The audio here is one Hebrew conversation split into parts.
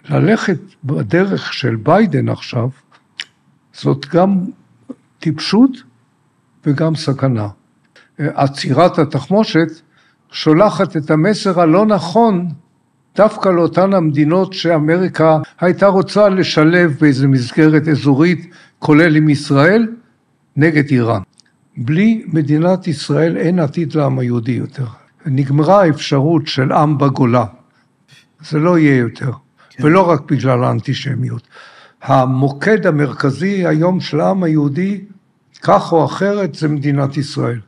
ללכת בדרך של ביידן עכשיו, זאת גם טיפשות וגם סכנה. עצירת התחמושת שולחת את המסר הלא נכון דווקא לאותן המדינות שאמריקה הייתה רוצה לשלב באיזו מסגרת אזורית, כולל עם ישראל, נגד איראן. בלי מדינת ישראל אין עתיד לעם היהודי יותר. נגמרה האפשרות של עם בגולה. זה לא יהיה יותר. כן. ולא רק בגלל האנטישמיות. המוקד המרכזי היום של העם היהודי, כך או אחרת, זה מדינת ישראל.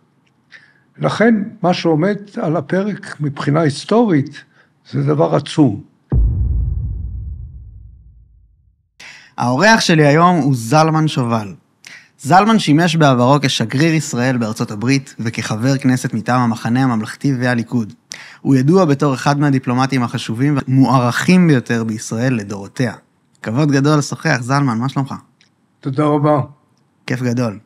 לכן, מה שעומד על הפרק מבחינה היסטורית, זה דבר עצום. האורח שלי היום הוא זלמן שובל. זלמן שימש בעברו כשגריר ישראל בארצות הברית וכחבר כנסת מטעם המחנה הממלכתי והליכוד. הוא ידוע בתור אחד מהדיפלומטים החשובים והמוערכים ביותר בישראל לדורותיה. כבוד גדול לשוחח, זלמן, מה שלומך? תודה רבה. כיף גדול.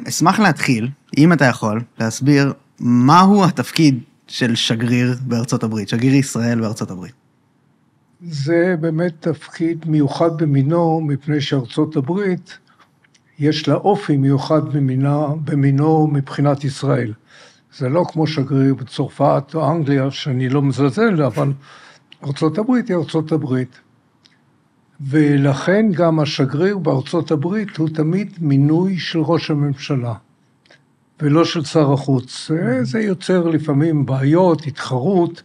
אשמח להתחיל, אם אתה יכול, להסביר מהו התפקיד של שגריר בארצות הברית, שגריר ישראל בארצות הברית. זה באמת תפקיד מיוחד במינו, מפני שארצות הברית יש לה אופי מיוחד במינו מבחינת ישראל. זה לא כמו שגריר בצרפת או אנגליה, שאני לא מזלזל, אבל ארצות הברית היא ארצות הברית. ולכן גם השגריר בארצות הברית הוא תמיד מינוי של ראש הממשלה, ולא של שר החוץ. זה יוצר לפעמים בעיות, התחרות,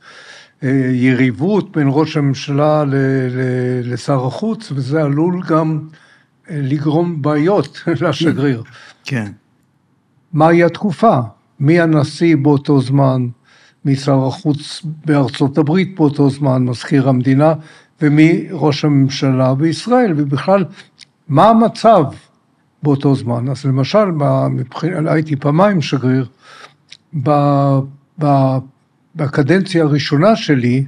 יריבות בין ראש הממשלה לשר החוץ, וזה עלול גם לגרום בעיות לשגריר. כן. מהי התקופה? מי הנשיא באותו זמן, מי שר החוץ בארצות הברית באותו זמן, מזכיר המדינה, ומי ראש הממשלה בישראל, ובכלל, מה המצב באותו זמן? אז למשל, הייתי פעמיים שגריר, בקדנציה הראשונה שלי,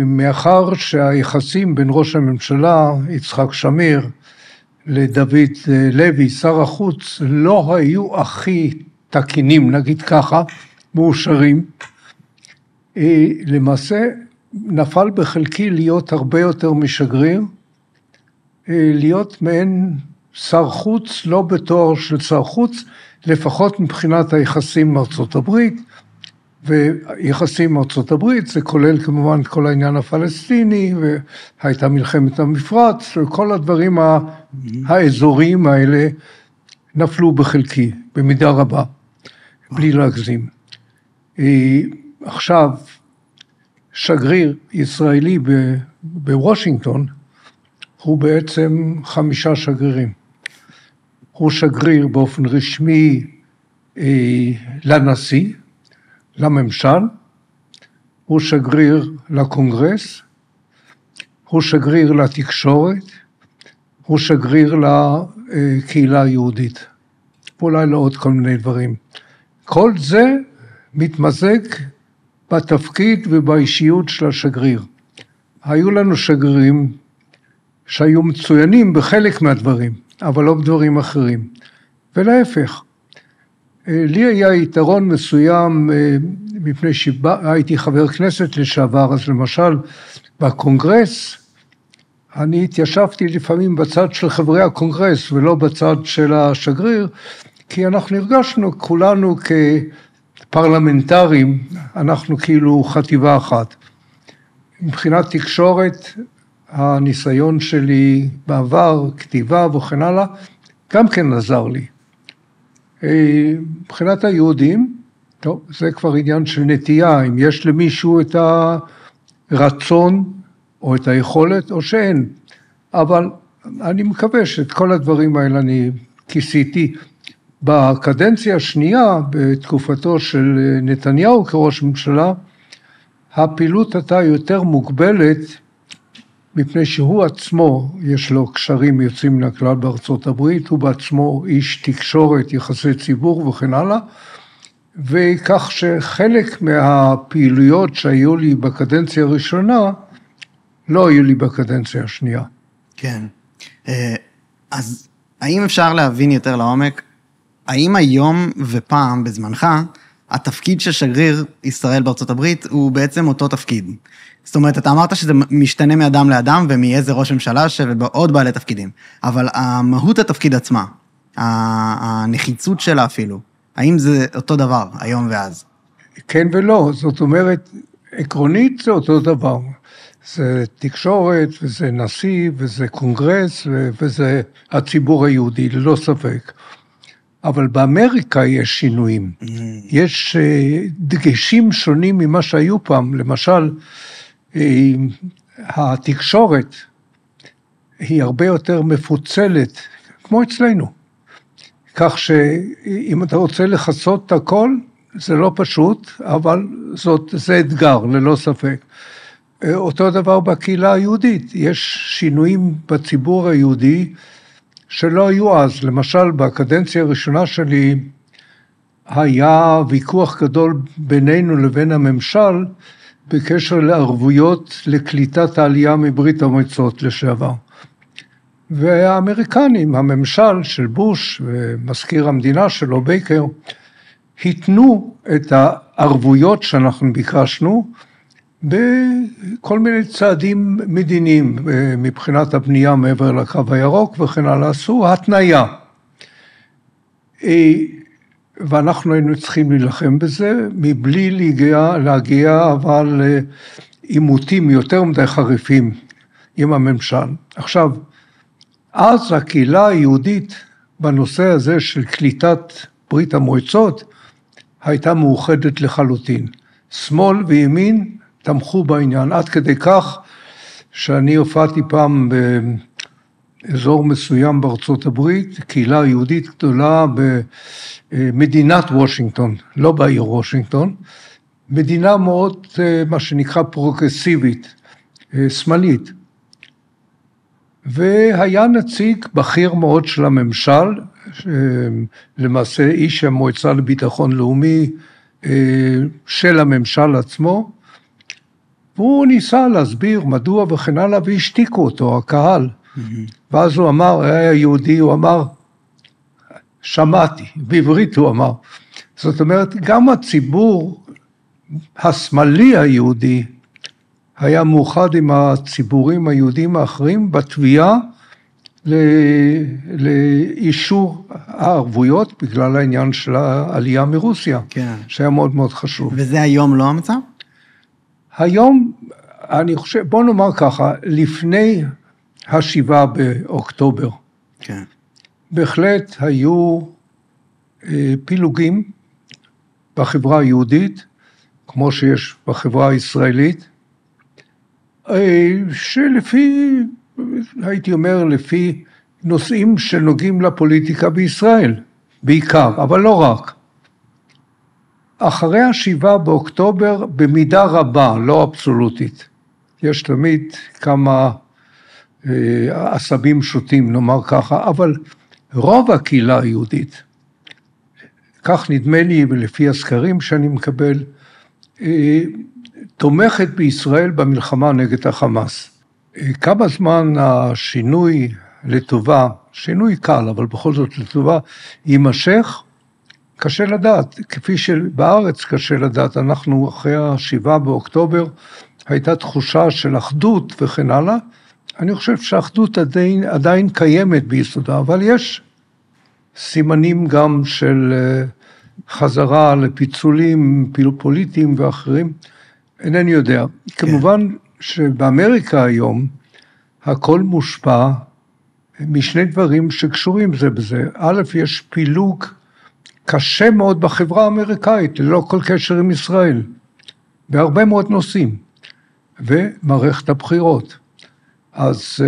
מאחר שהיחסים בין ראש הממשלה, יצחק שמיר, לדוד לוי, שר החוץ, לא היו הכי תקינים, נגיד ככה, מאושרים. למעשה, נפל בחלקי להיות הרבה יותר משגריר, להיות מעין שר חוץ, לא בתואר של שר חוץ, לפחות מבחינת היחסים עם ארצות הברית, ויחסים עם ארצות הברית, זה כולל כמובן כל העניין הפלסטיני, והייתה מלחמת המפרץ, וכל הדברים האזוריים האלה נפלו בחלקי, במידה רבה, בלי להגזים. עכשיו, שגריר ישראלי בוושינגטון, הוא בעצם 5 שגרירים. הוא שגריר באופן רשמי לנשיא, לממשל, הוא שגריר לקונגרס, הוא שגריר לתקשורת, הוא שגריר לקהילה היהודית, ואולי לעוד כל מיני דברים. כל זה מתמזג בתפקיד ובאישיות של השגריר. היו לנו שגרירים שהיו מצוינים בחלק מהדברים, אבל לא בדברים אחרים. ולהפך, לי היה יתרון מסוים, מפני שהייתי חבר כנסת לשעבר, אז למשל בקונגרס, אני התיישבתי לפעמים בצד של חברי הקונגרס, ולא בצד של השגריר, כי אנחנו הרגשנו כולנו כפרלמנטרים, אנחנו כאילו חטיבה אחת. מבחינת תקשורת, הניסיון שלי בעבר, כתיבה וכן הלאה, גם כן עזר לי. מבחינת היהודים, טוב, זה כבר עניין של נטייה, אם יש למישהו את הרצון או את היכולת או שאין, אבל אני מקווה שאת כל הדברים האלה אני כיסיתי. בקדנציה השנייה, בתקופתו של נתניהו כראש ממשלה, הפעילות הייתה יותר מוגבלת, מפני שהוא עצמו, יש לו קשרים יוצאים לכלל בארצות הברית, הוא בעצמו איש תקשורת, יחסי ציבור וכן הלאה, וכך שחלק מהפעילויות שהיו לי בקדנציה הראשונה, לא היו לי בקדנציה השנייה. כן. אז האם אפשר להבין יותר לעומק, האם היום ופעם בזמנך, התפקיד של שגריר ישראל בארצות הברית הוא בעצם אותו תפקיד? זאת אומרת, אתה אמרת שזה משתנה מאדם לאדם, ומאיזה ראש ממשלה ובעוד בעלי תפקידים. אבל המהות התפקיד עצמה, הנחיצות שלה אפילו, האם זה אותו דבר, היום ואז? כן ולא, זאת אומרת, עקרונית זה אותו דבר. זה תקשורת, וזה נשיא, וזה קונגרס, וזה הציבור היהודי, ללא ספק. אבל באמריקה יש שינויים. יש דגשים שונים ממה שהיו פעם. למשל, התקשורת היא הרבה יותר מפוצלת, כמו אצלנו. כך שאם אתה רוצה לחסות את הכל, זה לא פשוט, אבל זה אתגר, ללא ספק. אותו דבר בקהילה היהודית, יש שינויים בציבור היהודי שלא היו אז. למשל, בקדנציה הראשונה שלי היה ויכוח גדול בינינו לבין הממשל, בקשר לערבויות לקליטת העלייה מברית המועצות לשעבר. והאמריקנים, הממשל של בוש ומזכיר המדינה שלו, בייקר, התנו את הערבויות שאנחנו ביקשנו, בכל מיני צעדים מדיניים, מבחינת הבנייה מעבר לקו הירוק וכן הלאה, עשו התניה. ואנחנו היינו צריכים להילחם בזה, מבלי להגיע אבל עימותים יותר מדי חריפים עם הממשל. עכשיו, אז הקהילה היהודית בנושא הזה של קליטת ברית המועצות, הייתה מאוחדת לחלוטין. שמאל וימין תמכו בעניין, עד כדי כך שאני הופעתי פעם באזור מסוים בארצות הברית, קהילה יהודית גדולה במדינת וושינגטון, לא בעיר וושינגטון, מדינה מאוד, מה שנקרא פרוגרסיבית, שמאלית. והיה נציג בכיר מאוד של הממשל, למעשה איש המועצה לביטחון לאומי של הממשל עצמו, והוא ניסה להסביר מדוע וכן הלאה, והשתיקו אותו, הקהל. ואז הוא אמר, היה יהודי, הוא אמר, שמעתי, בעברית הוא אמר. זאת אומרת, גם הציבור השמאלי היהודי, היה מאוחד עם הציבורים היהודים האחרים, בתביעה לאישור הערבויות, בגלל העניין של העלייה מרוסיה, כן. שהיה מאוד מאוד חשוב. וזה היום לא המצב? היום, אני חושב, בוא נאמר ככה, לפני ה7 באוקטובר, כן. בהחלט היו פילוגים בחברה היהודית, כמו שיש בחברה הישראלית, שלפי, הייתי אומר, לפי נושאים שנוגעים לפוליטיקה בישראל, בעיקר, אבל לא רק. אחרי ה7 באוקטובר, במידה רבה, לא אבסולוטית, יש תמיד כמה עשבים שוטים, נאמר ככה, אבל רוב הקהילה היהודית, כך נדמה לי, ולפי הסקרים שאני מקבל, תומכת בישראל במלחמה נגד החמאס. כמה זמן השינוי לטובה, שינוי קל, אבל בכל זאת לטובה, יימשך, קשה לדעת. כפי שבארץ קשה לדעת, אנחנו אחרי ה7 באוקטובר, הייתה תחושה של אחדות וכן הלאה. אני חושב שהאחדות עדיין קיימת ביסודה, אבל יש סימנים גם של חזרה לפיצולים פוליטיים ואחרים. אינני יודע. כן. כמובן שבאמריקה היום הכל מושפע משני דברים שקשורים זה בזה. א', יש פילוג קשה מאוד בחברה האמריקאית, ללא כל קשר עם ישראל, בהרבה מאוד נושאים, ומערכת הבחירות. אז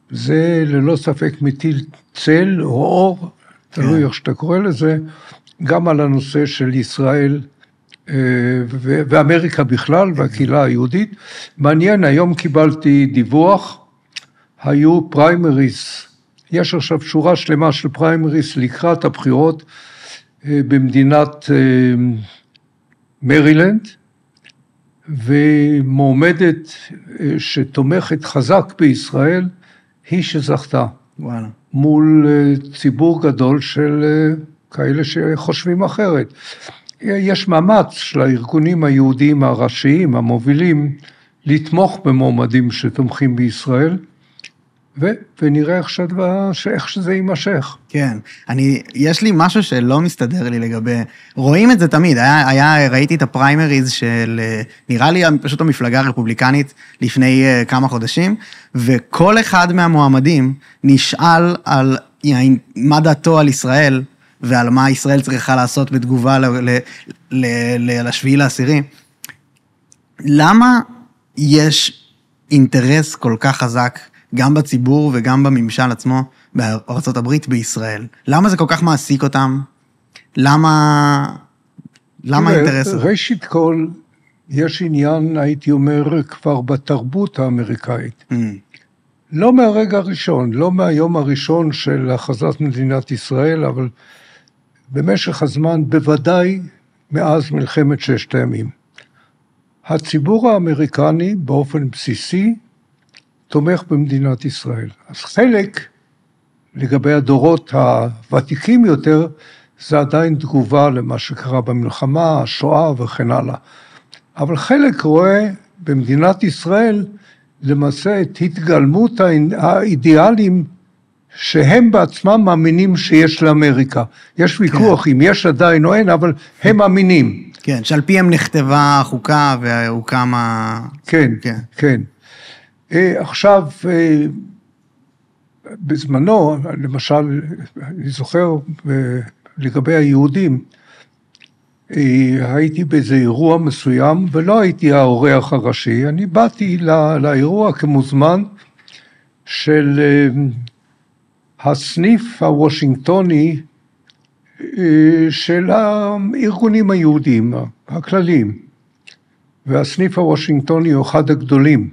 זה ללא ספק מטיל צל או אור, תלוי איך שאתה קורא לזה, גם על הנושא של ישראל ואמריקה בכלל, והקהילה היהודית. מעניין, היום קיבלתי דיווח, היו פריימריס, יש עכשיו שורה שלמה של פריימריס לקראת הבחירות במדינת מרילנד, ומועמדת שתומכת חזק בישראל, היא שזכתה. וואלה. מול ציבור גדול של כאלה שחושבים אחרת. יש מאמץ של הארגונים היהודיים הראשיים, המובילים, לתמוך במועמדים שתומכים בישראל, ונראה איך שזה יימשך. כן, יש לי משהו שלא מסתדר לי לגבי, רואים את זה תמיד, ראיתי את הפריימריז של, נראה לי פשוט המפלגה הרפובליקנית לפני כמה חודשים, וכל אחד מהמועמדים נשאל על מה דעתו על ישראל, ועל מה ישראל צריכה לעשות בתגובה לשביעי לעשירי. למה יש אינטרס כל כך חזק, גם בציבור וגם בממשל עצמו, בארצות הברית בישראל? למה זה כל כך מעסיק אותם? למה האינטרס הזה? ראשית כל, יש עניין, הייתי אומר, כבר בתרבות האמריקאית. לא מהרגע הראשון, לא מהיום הראשון של הכרזת מדינת ישראל, אבל במשך הזמן, בוודאי מאז מלחמת ששת הימים. הציבור האמריקני באופן בסיסי תומך במדינת ישראל. אז חלק, לגבי הדורות הוותיקים יותר, זה עדיין תגובה למה שקרה במלחמה, השואה וכן הלאה. אבל חלק רואה במדינת ישראל למעשה את התגלמות האידיאלים שהם בעצמם מאמינים שיש לאמריקה. יש ויכוח אם יש עדיין או אין, אבל הם מאמינים. כן, שעל פי הם נכתבה החוקה והוקם כן, כן. עכשיו, בזמנו, למשל, אני זוכר לגבי היהודים, הייתי באיזה אירוע מסוים, ולא הייתי האורח הראשי, אני באתי לאירוע כמוזמן של הסניף הוושינגטוני של הארגונים היהודיים, הכלליים, והסניף הוושינגטוני הוא אחד הגדולים,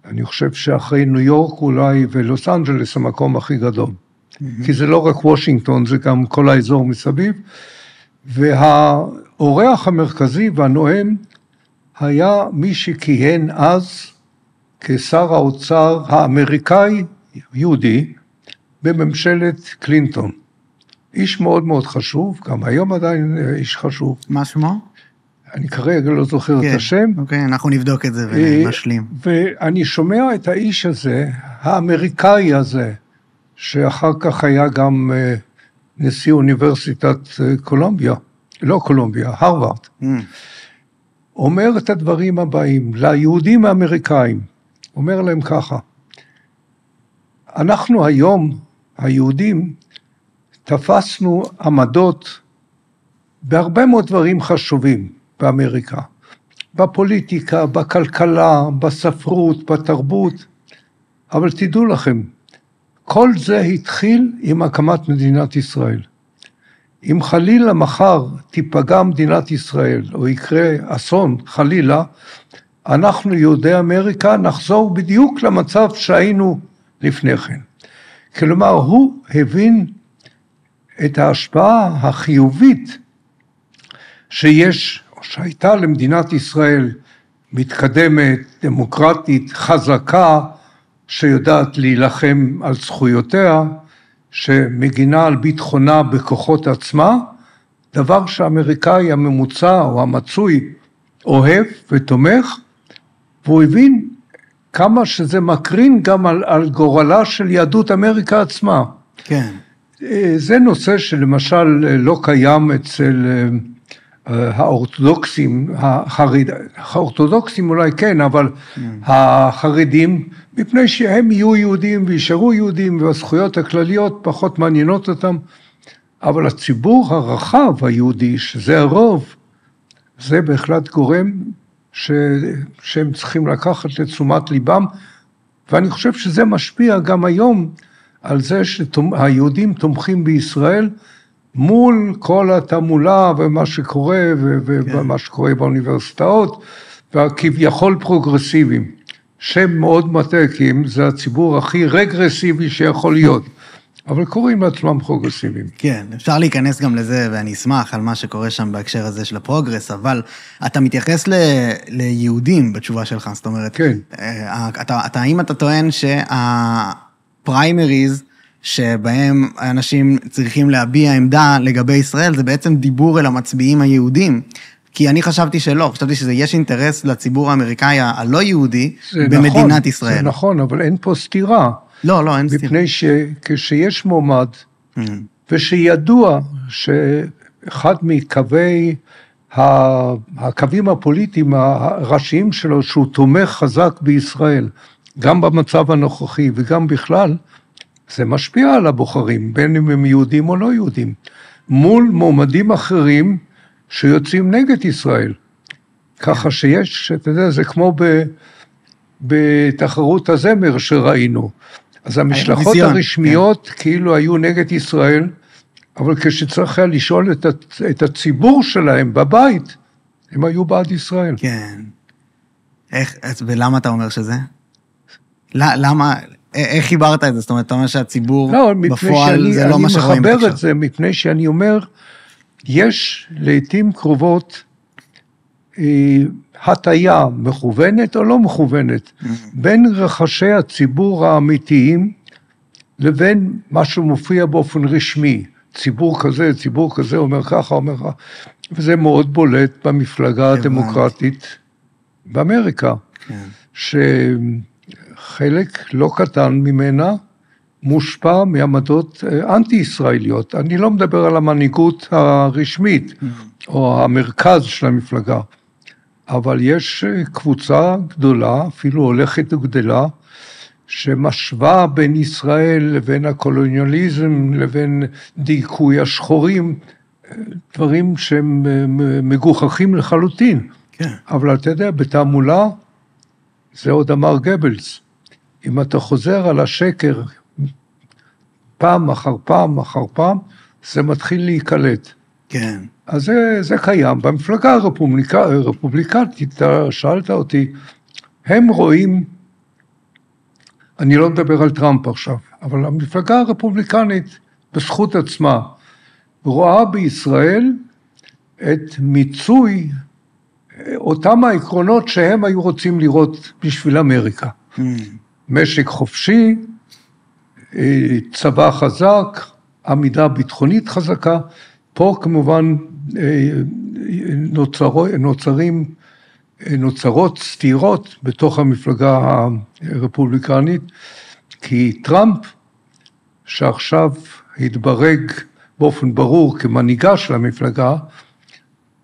אני חושב שאחרי ניו יורק אולי ולוס אנג'לס המקום הכי גדול, כי זה לא רק וושינגטון, זה גם כל האזור מסביב, והאורח המרכזי והנואם היה מי שכיהן אז כשר האוצר האמריקאי, יהודי, בממשלת קלינטון. איש מאוד מאוד חשוב, גם היום עדיין איש חשוב. מה שמו? אני כרגע לא זוכר את השם. אוקיי, אנחנו נבדוק את זה ונשלים. ואני שומע את האיש הזה, האמריקאי הזה, שאחר כך היה גם נשיא אוניברסיטת קולומביה, לא קולומביה, הרווארד, אומר את הדברים הבאים, ליהודים האמריקאים, אומר להם ככה, אנחנו היום, היהודים, תפסנו עמדות בהרבה מאוד דברים חשובים באמריקה, בפוליטיקה, בכלכלה, בספרות, בתרבות, אבל תדעו לכם, כל זה התחיל עם הקמת מדינת ישראל. אם חלילה מחר תיפגע מדינת ישראל, או יקרה אסון חלילה, אנחנו יהודי אמריקה נחזור בדיוק למצב שהיינו לפני כן. כלומר, הוא הבין את ההשפעה החיובית שיש, או שהייתה למדינת ישראל מתקדמת, דמוקרטית, חזקה, שיודעת להילחם על זכויותיה, שמגינה על ביטחונה בכוחות עצמה, דבר שהאמריקאי הממוצע או המצוי אוהב ותומך, והוא הבין כמה שזה מקרין גם על גורלה של יהדות אמריקה עצמה. כן. זה נושא שלמשל לא קיים אצל האורתודוקסים, האורתודוקסים אולי כן, אבל החרדים, מפני שהם יהיו יהודים וישארו יהודים, והזכויות הכלליות פחות מעניינות אותם, אבל הציבור הרחב היהודי, שזה הרוב, זה בהחלט גורם שהם צריכים לקחת לתשומת ליבם, ואני חושב שזה משפיע גם היום על זה שהיהודים תומכים בישראל, מול כל התעמולה ומה שקורה, ומה שקורה באוניברסיטאות, והכביכול פרוגרסיביים, שם מאוד מתקים, זה הציבור הכי רגרסיבי שיכול להיות, אבל קוראים לעצמם פרוגרסיביים. כן, אפשר להיכנס גם לזה, ואני אשמח על מה שקורה שם בהקשר הזה של הפרוגרס, אבל אתה מתייחס ליהודים בתשובה שלך, זאת אומרת, כן. האם אתה טוען שהפריימריז, שבהם האנשים צריכים להביע עמדה לגבי ישראל, זה בעצם דיבור אל המצביעים היהודים, כי אני חשבתי שלא, חשבתי שיש אינטרס לציבור האמריקאי הלא יהודי במדינת נכון, ישראל. זה נכון, אבל אין פה סתירה. לא, אין סתירה. מפני שכשיש מועמד, ושידוע שאחד מקווי, הקווים הפוליטיים הראשיים שלו, שהוא תומך חזק בישראל, גם במצב הנוכחי וגם בכלל, זה משפיע על הבוחרים, בין אם הם יהודים או לא יהודים, מול מועמדים אחרים שיוצאים נגד ישראל. ככה שיש, אתה יודע, זה כמו בתחרות הזמר שראינו. אז המשלחות הרשמיות כאילו היו נגד ישראל, אבל כשצריך היה לשאול את הציבור שלהם בבית, הם היו בעד ישראל. כן. ולמה אתה אומר שזה? למה, איך חיברת את זה? זאת אומרת, אתה אומר שהציבור בפועל זה לא מה שרואים בתקשורת. אני מחבר את זה מפני שאני אומר, יש לעתים קרובות הטיה מכוונת או לא מכוונת, בין רחשי הציבור האמיתיים, לבין מה שמופיע באופן רשמי. ציבור כזה אומר ככה, אומר ככה. וזה מאוד בולט במפלגה הדמוקרטית באמריקה, שחלק לא קטן ממנה מושפע מעמדות אנטי-ישראליות. אני לא מדבר על המנהיגות הרשמית, או המרכז של המפלגה, אבל יש קבוצה גדולה, אפילו הולכת וגדלה, שמשווה בין ישראל לבין הקולוניאליזם, לבין דיכוי השחורים, דברים שהם מגוחכים לחלוטין. כן. אבל אתה יודע, בתעמולה, זה עוד אמר גבלס, אם אתה חוזר על השקר, פעם אחר פעם אחר פעם, זה מתחיל להיקלט. כן. אז זה קיים. במפלגה הרפובליקנית, אתה שאלת אותי, הם רואים, אני לא מדבר על טראמפ עכשיו, אבל המפלגה הרפובליקנית, בזכות עצמה, רואה בישראל את מיצוי אותם העקרונות שהם היו רוצים לראות בשביל אמריקה. משק חופשי, צבא חזק, עמידה ביטחונית חזקה, פה כמובן נוצרות סתירות בתוך המפלגה הרפובליקנית, כי טראמפ, שעכשיו התברג באופן ברור כמנהיגה של המפלגה,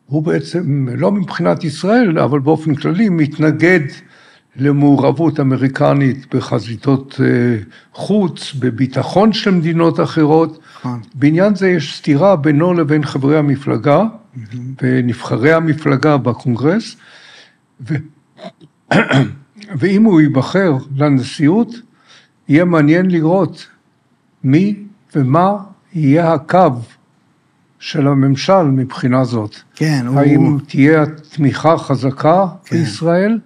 הוא בעצם לא מבחינת ישראל, אבל באופן כללי מתנגד למעורבות אמריקנית בחזיתות חוץ, בביטחון של מדינות אחרות. בעניין זה יש סתירה בינו לבין חברי המפלגה, ונבחרי המפלגה בקונגרס, ואם הוא ייבחר לנשיאות, יהיה מעניין לראות מי ומה יהיה הקו של הממשל מבחינה זאת. כן, האם תהיה תמיכה חזקה בישראל,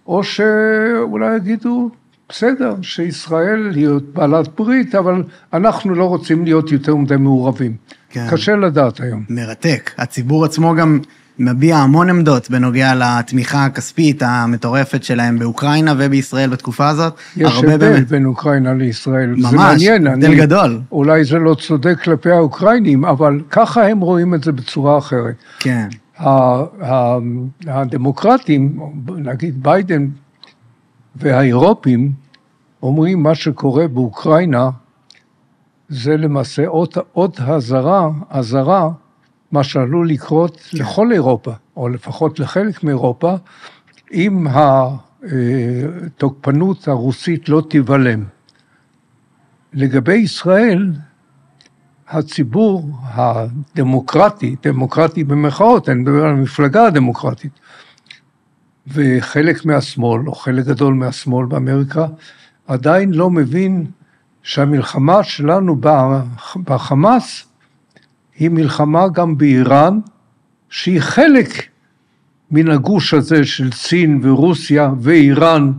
או שאולי יגידו, בסדר, שישראל היא בעלת ברית, אבל אנחנו לא רוצים להיות יותר מדי מעורבים. כן. קשה לדעת היום. מרתק. הציבור עצמו גם מביע המון עמדות בנוגע לתמיכה הכספית המטורפת שלהם באוקראינה ובישראל בתקופה הזאת. יש הבדל בין אוקראינה לישראל. ממש, זה מעניין. הבדל גדול. אולי זה לא צודק כלפי האוקראינים, אבל ככה הם רואים את זה בצורה אחרת. כן. הדמוקרטים, נגיד ביידן והאירופים, אומרים מה שקורה באוקראינה, זה למעשה עוד הזרה, מה שעלול לקרות לכל אירופה, או לפחות לחלק מאירופה, אם התוקפנות הרוסית לא תיבלם. לגבי ישראל, הציבור דמוקרטי במחאות, אני מדבר על המפלגה הדמוקרטית, וחלק מהשמאל, או חלק גדול מהשמאל באמריקה, עדיין לא מבין שהמלחמה שלנו בחמאס, היא מלחמה גם באיראן, שהיא חלק מן הגוש הזה של סין ורוסיה ואיראן,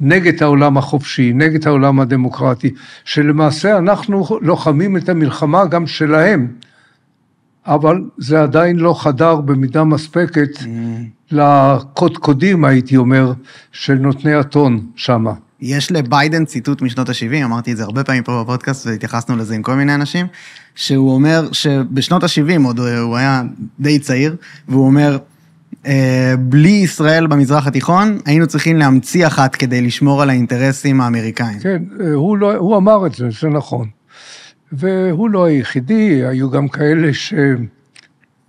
נגד העולם החופשי, נגד העולם הדמוקרטי, שלמעשה אנחנו לוחמים את המלחמה גם שלהם, אבל זה עדיין לא חדר במידה מספקת לקודקודים, הייתי אומר, של נותני הטון שמה. יש לביידן ציטוט משנות ה-70, אמרתי את זה הרבה פעמים פה בפודקאסט, והתייחסנו לזה עם כל מיני אנשים, שהוא אומר שבשנות ה-70, עוד הוא היה די צעיר, והוא אומר, בלי ישראל במזרח התיכון, היינו צריכים להמציא אחת כדי לשמור על האינטרסים האמריקאים. כן, הוא אמר את זה, זה נכון. והוא לא היחידי, היו גם כאלה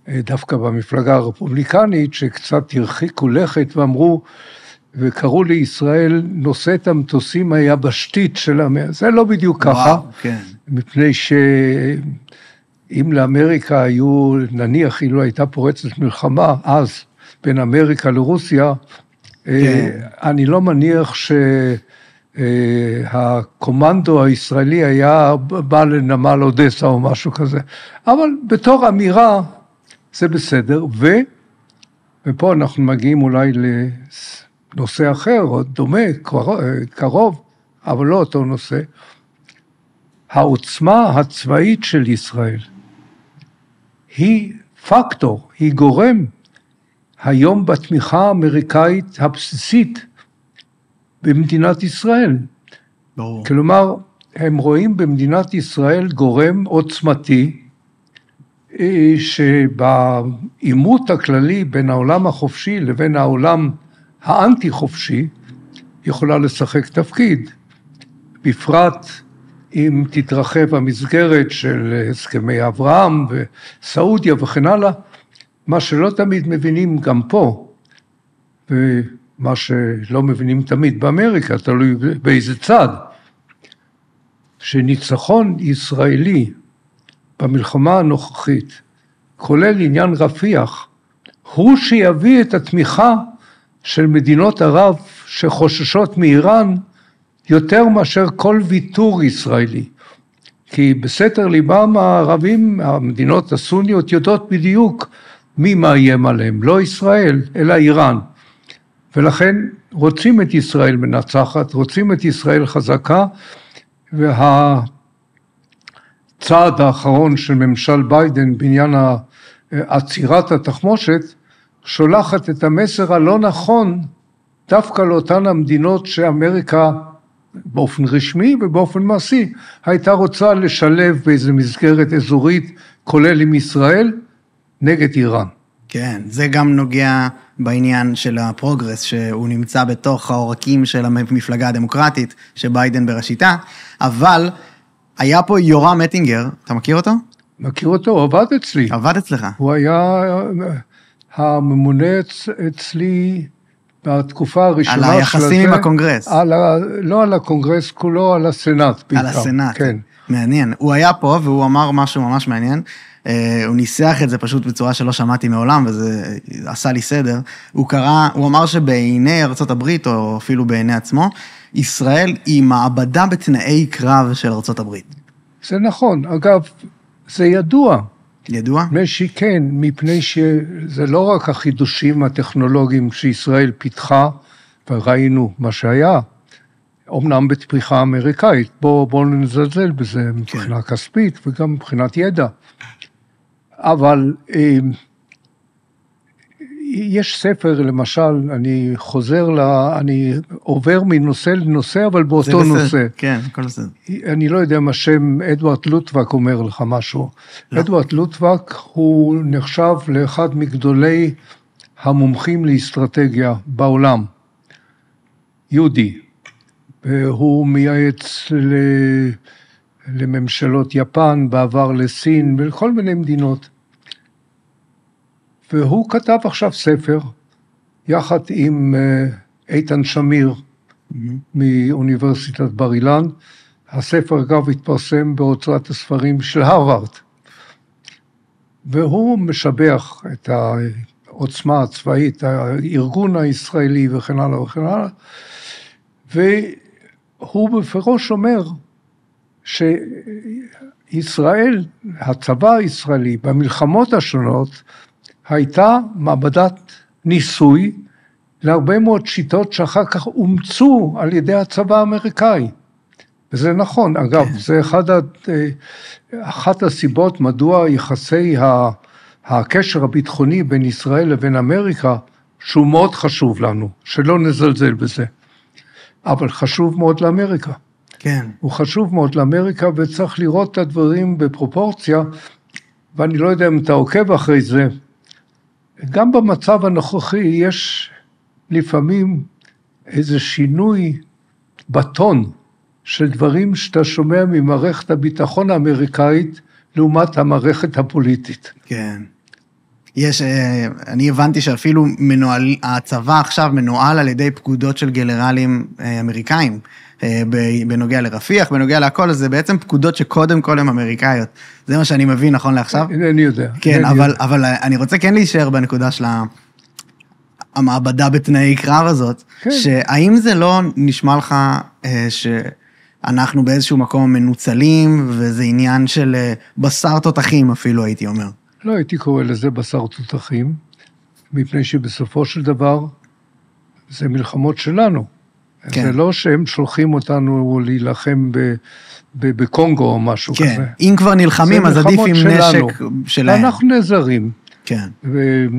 שדווקא במפלגה הרפובליקנית, שקצת הרחיקו לכת ואמרו, וקראו לישראל נושאת המטוסים היבשתית של המאה. זה לא בדיוק ככה, כן. מפני שאם לאמריקה היו, נניח, אילו הייתה פורצת מלחמה, אז בין אמריקה לרוסיה, כן. אני לא מניח שהקומנדו הישראלי היה בא לנמל אודסה או משהו כזה. אבל בתור אמירה זה בסדר, ופה אנחנו מגיעים אולי לנושא אחר, או דומה, קרוב, אבל לא אותו נושא. העוצמה הצבאית של ישראל היא פקטור, היא גורם היום בתמיכה האמריקאית הבסיסית במדינת ישראל. ברור. כלומר, הם רואים במדינת ישראל גורם עוצמתי, שבעימות הכללי בין העולם החופשי לבין העולם האנטי חופשי, יכולה לשחק תפקיד. בפרט אם תתרחב המסגרת של הסכמי אברהם וסעודיה וכן הלאה, מה שלא תמיד מבינים גם פה, ומה שלא מבינים תמיד באמריקה, תלוי באיזה צד, שניצחון ישראלי במלחמה הנוכחית, כולל עניין רפיח, הוא שיביא את התמיכה של מדינות ערב שחוששות מאיראן, יותר מאשר כל ויתור ישראלי. כי בסתר ליבם הערבים, המדינות הסוניות יודעות בדיוק מי מאיים עליהם, לא ישראל, אלא איראן. ולכן רוצים את ישראל מנצחת, רוצים את ישראל חזקה, והצעד האחרון של ממשל ביידן בעניין עצירת התחמושת, שולחת את המסר הלא נכון, דווקא לאותן המדינות שאמריקה באופן רשמי ובאופן מעשי, הייתה רוצה לשלב באיזו מסגרת אזורית, כולל עם ישראל, נגד איראן. כן, זה גם נוגע בעניין של הפרוגרס, שהוא נמצא בתוך העורקים של המפלגה הדמוקרטית, שביידן בראשיתה, אבל היה פה יורם אטינגר, אתה מכיר אותו? מכיר אותו, הוא עבד אצלי. עבד אצלך. הוא היה הממונה אצלי בתקופה הראשונה של זה. על היחסים עם הקונגרס. לא על הקונגרס כולו, על הסנאט בעיקר. על הסנאט, כן. מעניין. הוא היה פה והוא אמר משהו ממש מעניין, הוא ניסח את זה פשוט בצורה שלא שמעתי מעולם, וזה עשה לי סדר. הוא אמר שבעיני ארצות הברית, או אפילו בעיני עצמו, ישראל היא מעבדה בתנאי קרב של ארצות הברית. זה נכון. אגב, זה ידוע. ידוע? כן, מפני שזה לא רק החידושים הטכנולוגיים שישראל פיתחה, וראינו מה שהיה, אומנם בתמיכה אמריקאית, בואו נזלזל בזה מבחינה כספית וגם מבחינת ידע. אבל יש ספר, למשל, אני עובר מנושא לנושא, אבל באותו נושא. כן, הכל בסדר. אני לא יודע מה שם אדוארד לוטבק אומר לך משהו. לא. אדוארד לוטבק הוא נחשב לאחד מגדולי המומחים לאסטרטגיה בעולם. יהודי. והוא מייעץ לממשלות יפן, בעבר לסין ולכל מיני מדינות. והוא כתב עכשיו ספר, יחד עם איתן שמיר, מאוניברסיטת בר אילן. הספר אגב התפרסם בהוצאת הספרים של הרווארד. והוא משבח את העוצמה הצבאית, הארגון הישראלי וכן הלאה וכן הלאה. והוא בפירוש אומר שישראל, הצבא הישראלי, במלחמות השונות, הייתה מעבדת ניסוי להרבה מאוד שיטות שאחר כך אומצו על ידי הצבא האמריקאי. וזה נכון, אגב, זה אחת הסיבות מדוע יחסי הקשר הביטחוני בין ישראל לבין אמריקה, שהוא מאוד חשוב לנו, שלא נזלזל בזה. אבל חשוב מאוד לאמריקה. כן. הוא חשוב מאוד לאמריקה, וצריך לראות את הדברים בפרופורציה, ואני לא יודע אם אתה עוקב אחרי זה, גם במצב הנוכחי יש לפעמים איזה שינוי בטון של דברים שאתה שומע ממערכת הביטחון האמריקאית לעומת המערכת הפוליטית. כן. אני הבנתי שאפילו הצבא עכשיו מנוהל על ידי פקודות של גנרלים אמריקאים, בנוגע לרפיח, בנוגע להכל, אז זה בעצם פקודות שקודם כל הן אמריקאיות. זה מה שאני מבין נכון לעכשיו? אני יודע. כן, אבל אני רוצה כן להישאר בנקודה של המעבדה בתנאי קרב הזאת, שהאם זה לא נשמע לך שאנחנו באיזשהו מקום מנוצלים, וזה עניין של בשר תותחים אפילו הייתי אומר. לא הייתי קורא לזה בשר תותחים, מפני שבסופו של דבר זה מלחמות שלנו. כן. זה לא שהם שולחים אותנו להילחם בקונגו או משהו כן. כזה. אם כבר נלחמים, אז עדיף עם נשק שלהם. אנחנו נעזרים. כן.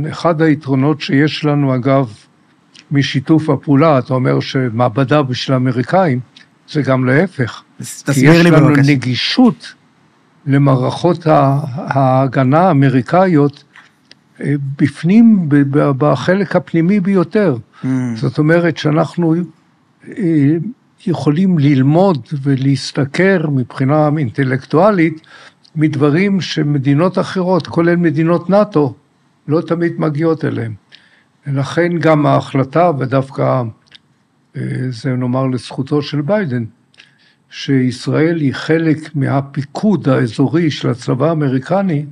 ואחד היתרונות שיש לנו, אגב, משיתוף הפעולה, אתה אומר שמעבדה בשביל האמריקאים, זה גם להפך. תסביר לי בבקשה. יש לנו נגישות למערכות ההגנה האמריקאיות, בפנים, בחלק הפנימי ביותר. זאת אומרת שאנחנו יכולים ללמוד ולהסתכר מבחינה אינטלקטואלית, מדברים שמדינות אחרות, כולל מדינות נאטו, לא תמיד מגיעות אליהם. ולכן גם ההחלטה, ודווקא זה נאמר לזכותו של ביידן, שישראל היא חלק מהפיקוד האזורי של הצבא האמריקני,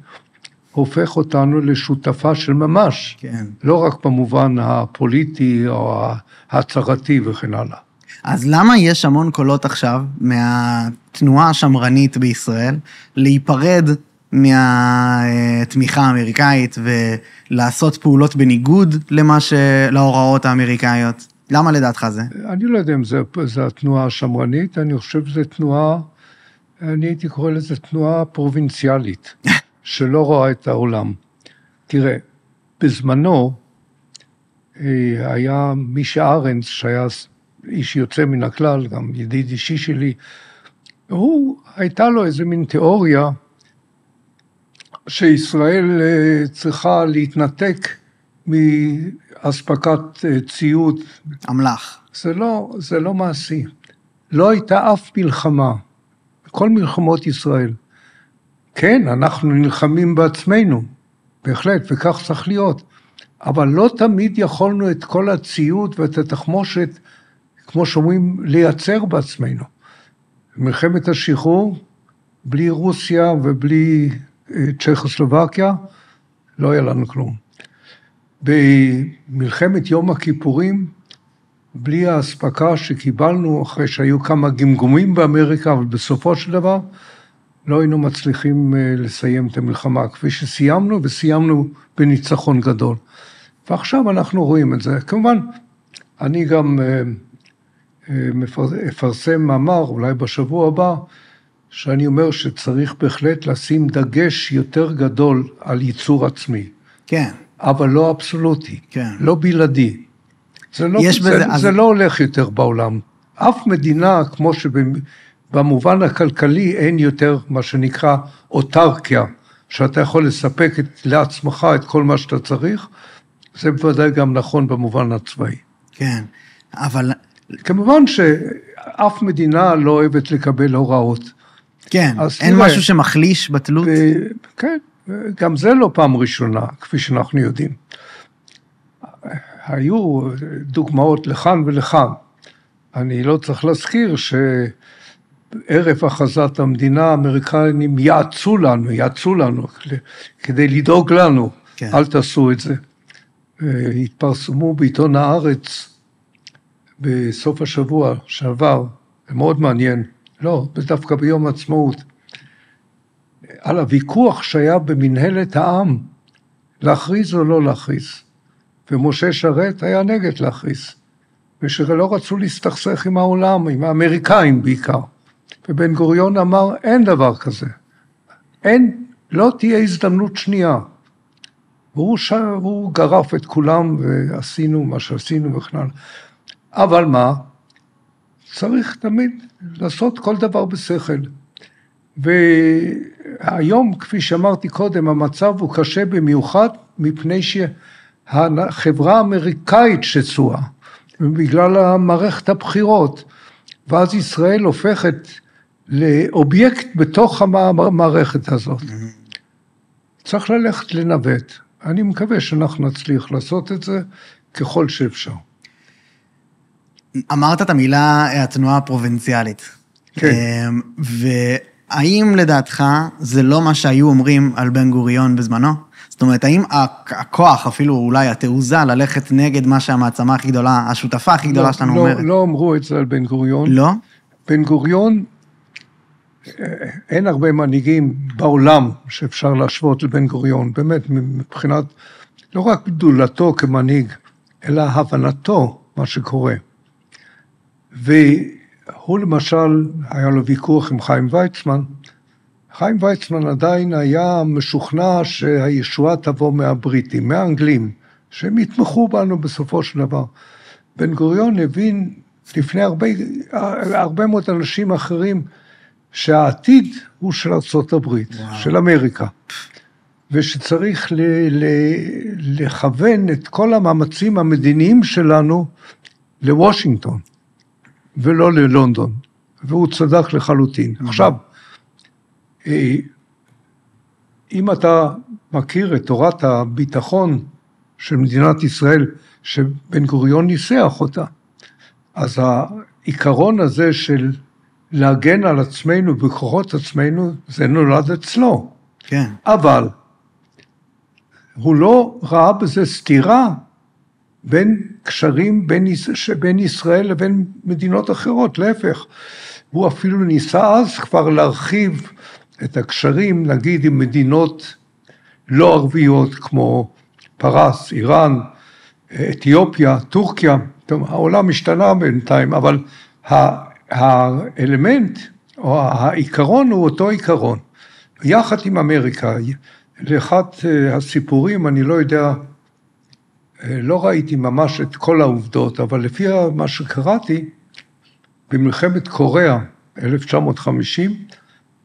הופך אותנו לשותפה של ממש. כן. לא רק במובן הפוליטי או ההצהרתי וכן הלאה. אז למה יש המון קולות עכשיו מהתנועה השמרנית בישראל, להיפרד מהתמיכה האמריקאית ולעשות פעולות בניגוד להוראות האמריקאיות? למה לדעתך זה? אני לא יודע אם זה התנועה השמרנית, אני חושב שזו תנועה, אני הייתי קורא לזה תנועה פרובינציאלית, שלא רואה את העולם. תראה, בזמנו היה מישה ארנס, שהיה איש יוצא מן הכלל, גם ידיד אישי שלי, הייתה לו איזה מין תיאוריה, שישראל צריכה להתנתק מאספקת ציוד. אמל"ח. זה לא מעשי. לא הייתה אף מלחמה, כל מלחמות ישראל. כן, אנחנו נלחמים בעצמנו, בהחלט, וכך צריך להיות. אבל לא תמיד יכולנו את כל הציוד ואת התחמושת, כמו שאומרים, לייצר בעצמנו. מלחמת השחרור, בלי רוסיה ובלי צ'כוסלובקיה, לא היה לנו כלום. במלחמת יום הכיפורים, בלי ההספקה שקיבלנו, אחרי שהיו כמה גמגומים באמריקה, אבל בסופו של דבר, לא היינו מצליחים לסיים את המלחמה, כפי שסיימנו, וסיימנו בניצחון גדול. ועכשיו אנחנו רואים את זה. כמובן, אני גם אפרסם מאמר, אולי בשבוע הבא, שאני אומר שצריך בהחלט לשים דגש יותר גדול על ייצור עצמי. כן. אבל לא אבסולוטי, כן. לא בלעדי. זה לא הולך יותר בעולם. אף מדינה, כמו שבמובן הכלכלי, אין יותר מה שנקרא אוטרקיה, שאתה יכול לספק לעצמך את כל מה שאתה צריך, זה בוודאי גם נכון במובן הצבאי. כן, אבל... כמובן שאף מדינה לא אוהבת לקבל הוראות. כן, אין משהו שמחליש בתלות? כן, גם זה לא פעם ראשונה, כפי שאנחנו יודעים. היו דוגמאות לכאן ולכאן. אני לא צריך להזכיר שערב הכרזת המדינה האמריקאים יעצו לנו, כדי לדאוג לנו, כן. אל תעשו את זה. התפרסמו בעיתון הארץ בסוף השבוע שעבר, זה מאוד מעניין, לא, דווקא ביום העצמאות, על הוויכוח שהיה במנהלת העם, להכריז או לא להכריז. ומשה שרת היה נגד להכריז, ושלא רצו להסתכסך עם העולם, עם האמריקאים בעיקר. ובן גוריון אמר, אין דבר כזה. לא תהיה הזדמנות שנייה. והוא גרף את כולם, ועשינו מה שעשינו וכנ"ל. אבל מה? צריך תמיד לעשות כל דבר בשכל. והיום, כפי שאמרתי קודם, המצב הוא קשה במיוחד, מפני החברה האמריקאית שצועה, בגלל מערכת הבחירות, ואז ישראל הופכת לאובייקט בתוך המערכת הזאת. צריך ללכת לנווט. אני מקווה שאנחנו נצליח לעשות את זה ככל שאפשר. אמרת את המילה התנועה הפרובינציאלית. כן. והאם לדעתך זה לא מה שהיו אומרים על בן גוריון בזמנו? זאת אומרת, האם הכוח, אפילו אולי התעוזה, ללכת נגד מה שהמעצמה הכי גדולה, השותפה הכי גדולה שלנו אומרת? לא אמרו את זה על בן גוריון. לא? בן גוריון, אין הרבה מנהיגים בעולם שאפשר להשוות לבן גוריון, באמת, מבחינת, לא רק גדולתו כמנהיג, אלא הבנתו מה שקורה. והוא למשל, היה לו ויכוח עם חיים ויצמן, חיים ויצמן עדיין היה משוכנע שהישועה תבוא מהבריטים, מהאנגלים, שהם יתמכו בנו בסופו של דבר. בן גוריון הבין לפני הרבה מאוד אנשים אחרים, שהעתיד הוא של ארצות הברית, של אמריקה, ושצריך לכוון את כל המאמצים המדיניים שלנו לוושינגטון, ולא ללונדון, והוא צדק לחלוטין. עכשיו, אם אתה מכיר את תורת הביטחון של מדינת ישראל, שבן גוריון ניסח אותה, אז העיקרון הזה של להגן על עצמנו בכוחות עצמנו, זה נולד אצלו. כן. אבל הוא לא ראה בזה סתירה בין קשרים בין ישראל לבין מדינות אחרות, להפך. הוא אפילו ניסה אז כבר להרחיב את הקשרים, נגיד עם מדינות לא ערביות כמו פרס, איראן, אתיופיה, טורקיה. טוב, העולם השתנה בינתיים, אבל האלמנט או העיקרון הוא אותו עיקרון. יחד עם אמריקה, לאחד הסיפורים, אני לא יודע, לא ראיתי ממש את כל העובדות, אבל לפי מה שקראתי, במלחמת קוריאה, 1950,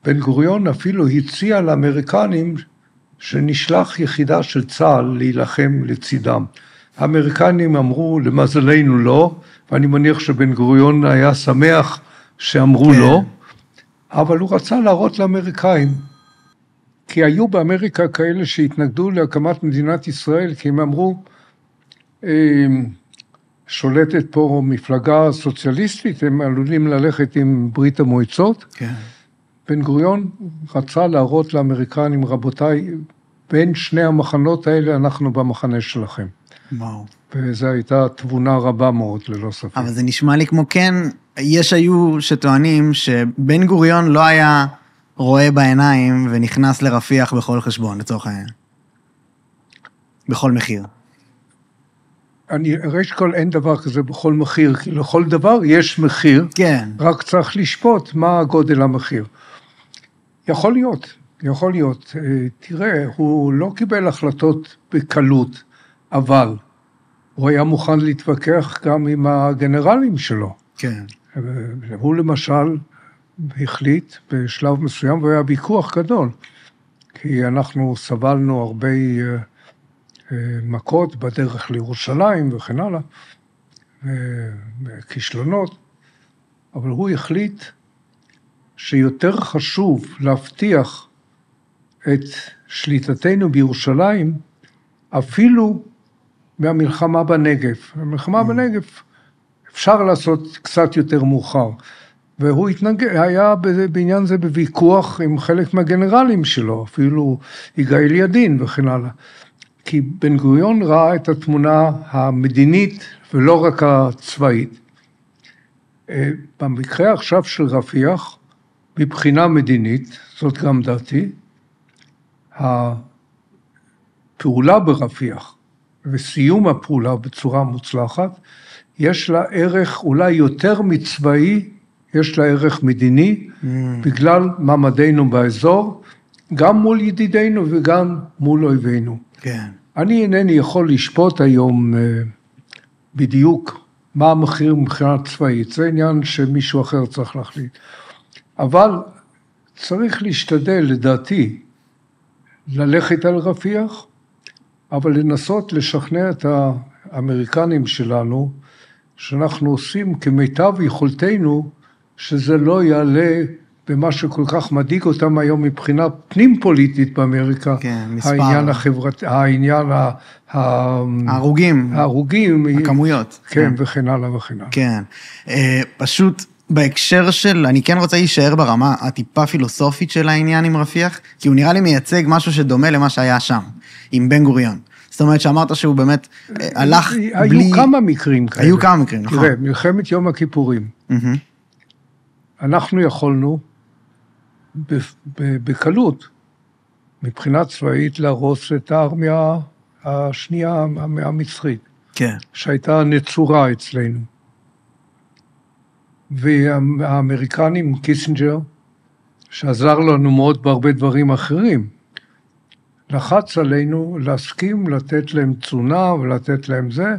בן גוריון אפילו הציע לאמריקנים שנשלח יחידה של צה"ל להילחם לצידם. האמריקנים אמרו, למזלנו לא, ואני מניח שבן גוריון היה שמח שאמרו לא, אבל הוא רצה להראות לאמריקאים, כי היו באמריקה כאלה שהתנגדו להקמת מדינת ישראל, כי הם אמרו, שולטת פה מפלגה סוציאליסטית, הם עלולים ללכת עם ברית המועצות. כן. בן גוריון רצה להראות לאמריקנים, רבותיי, בין שני המחנות האלה אנחנו במחנה שלכם. וואו. וזו הייתה תבונה רבה מאוד, ללא ספק. אבל זה נשמע לי כמו כן, היו שטוענים שבן גוריון לא היה רואה בעיניים ונכנס לרפיח בכל חשבון, לצורך העניין. בכל מחיר. ראש כל אין דבר כזה בכל מחיר, כי לכל דבר יש מחיר, כן. רק צריך לשפוט מה גודל המחיר. יכול להיות. תראה, הוא לא קיבל החלטות בקלות, אבל הוא היה מוכן להתווכח גם עם הגנרלים שלו. כן. הוא למשל החליט בשלב מסוים, והיה ויכוח גדול, כי אנחנו סבלנו הרבה מכות בדרך לירושלים וכן הלאה, כישלונות, אבל הוא החליט שיותר חשוב להבטיח את שליטתנו בירושלים, אפילו מהמלחמה בנגב. המלחמה בנגב אפשר לעשות קצת יותר מאוחר, והוא היה בעניין זה בוויכוח עם חלק מהגנרלים שלו, אפילו יגאל ידין וכן הלאה. כי בן גוריון ראה את התמונה המדינית ולא רק הצבאית. במקרה עכשיו של רפיח, מבחינה מדינית, זאת גם דעתי, הפעולה ברפיח וסיום הפעולה בצורה מוצלחת, יש לה ערך אולי יותר מצבאי, יש לה ערך מדיני, בגלל מעמדנו באזור, גם מול ידידינו וגם מול אויבינו. כן. אני אינני יכול לשפוט היום בדיוק מה המחיר מבחינה צבאית, זה עניין שמישהו אחר צריך להחליט. אבל צריך להשתדל, לדעתי, ללכת על רפיח, אבל לנסות לשכנע את האמריקנים שלנו, שאנחנו עושים כמיטב יכולתנו, שזה לא יעלה במה שכל כך מדאיג אותם היום מבחינה פנים פוליטית באמריקה. כן, מספר. העניין החברתי, העניין ההרוגים. ההרוגים. הכמויות. כן, וכן הלאה וכן הלאה. כן. פשוט בהקשר של, אני כן רוצה להישאר ברמה הטיפה פילוסופית של העניין עם רפיח, כי הוא נראה לי מייצג משהו שדומה למה שהיה שם, עם בן גוריון. זאת אומרת שאמרת שהוא באמת הלך בלי... היו כמה מקרים כאלה. היו כמה מקרים, נכון. תראה, מלחמת יום הכיפורים. אנחנו יכולנו בקלות, מבחינה צבאית, להרוס את הארמיה השנייה המצרית. כן. שהייתה נצורה אצלנו. והאמריקנים, קיסינג'ר, שעזר לנו מאוד בהרבה דברים אחרים, לחץ עלינו להסכים לתת להם תזונה ולתת להם זה,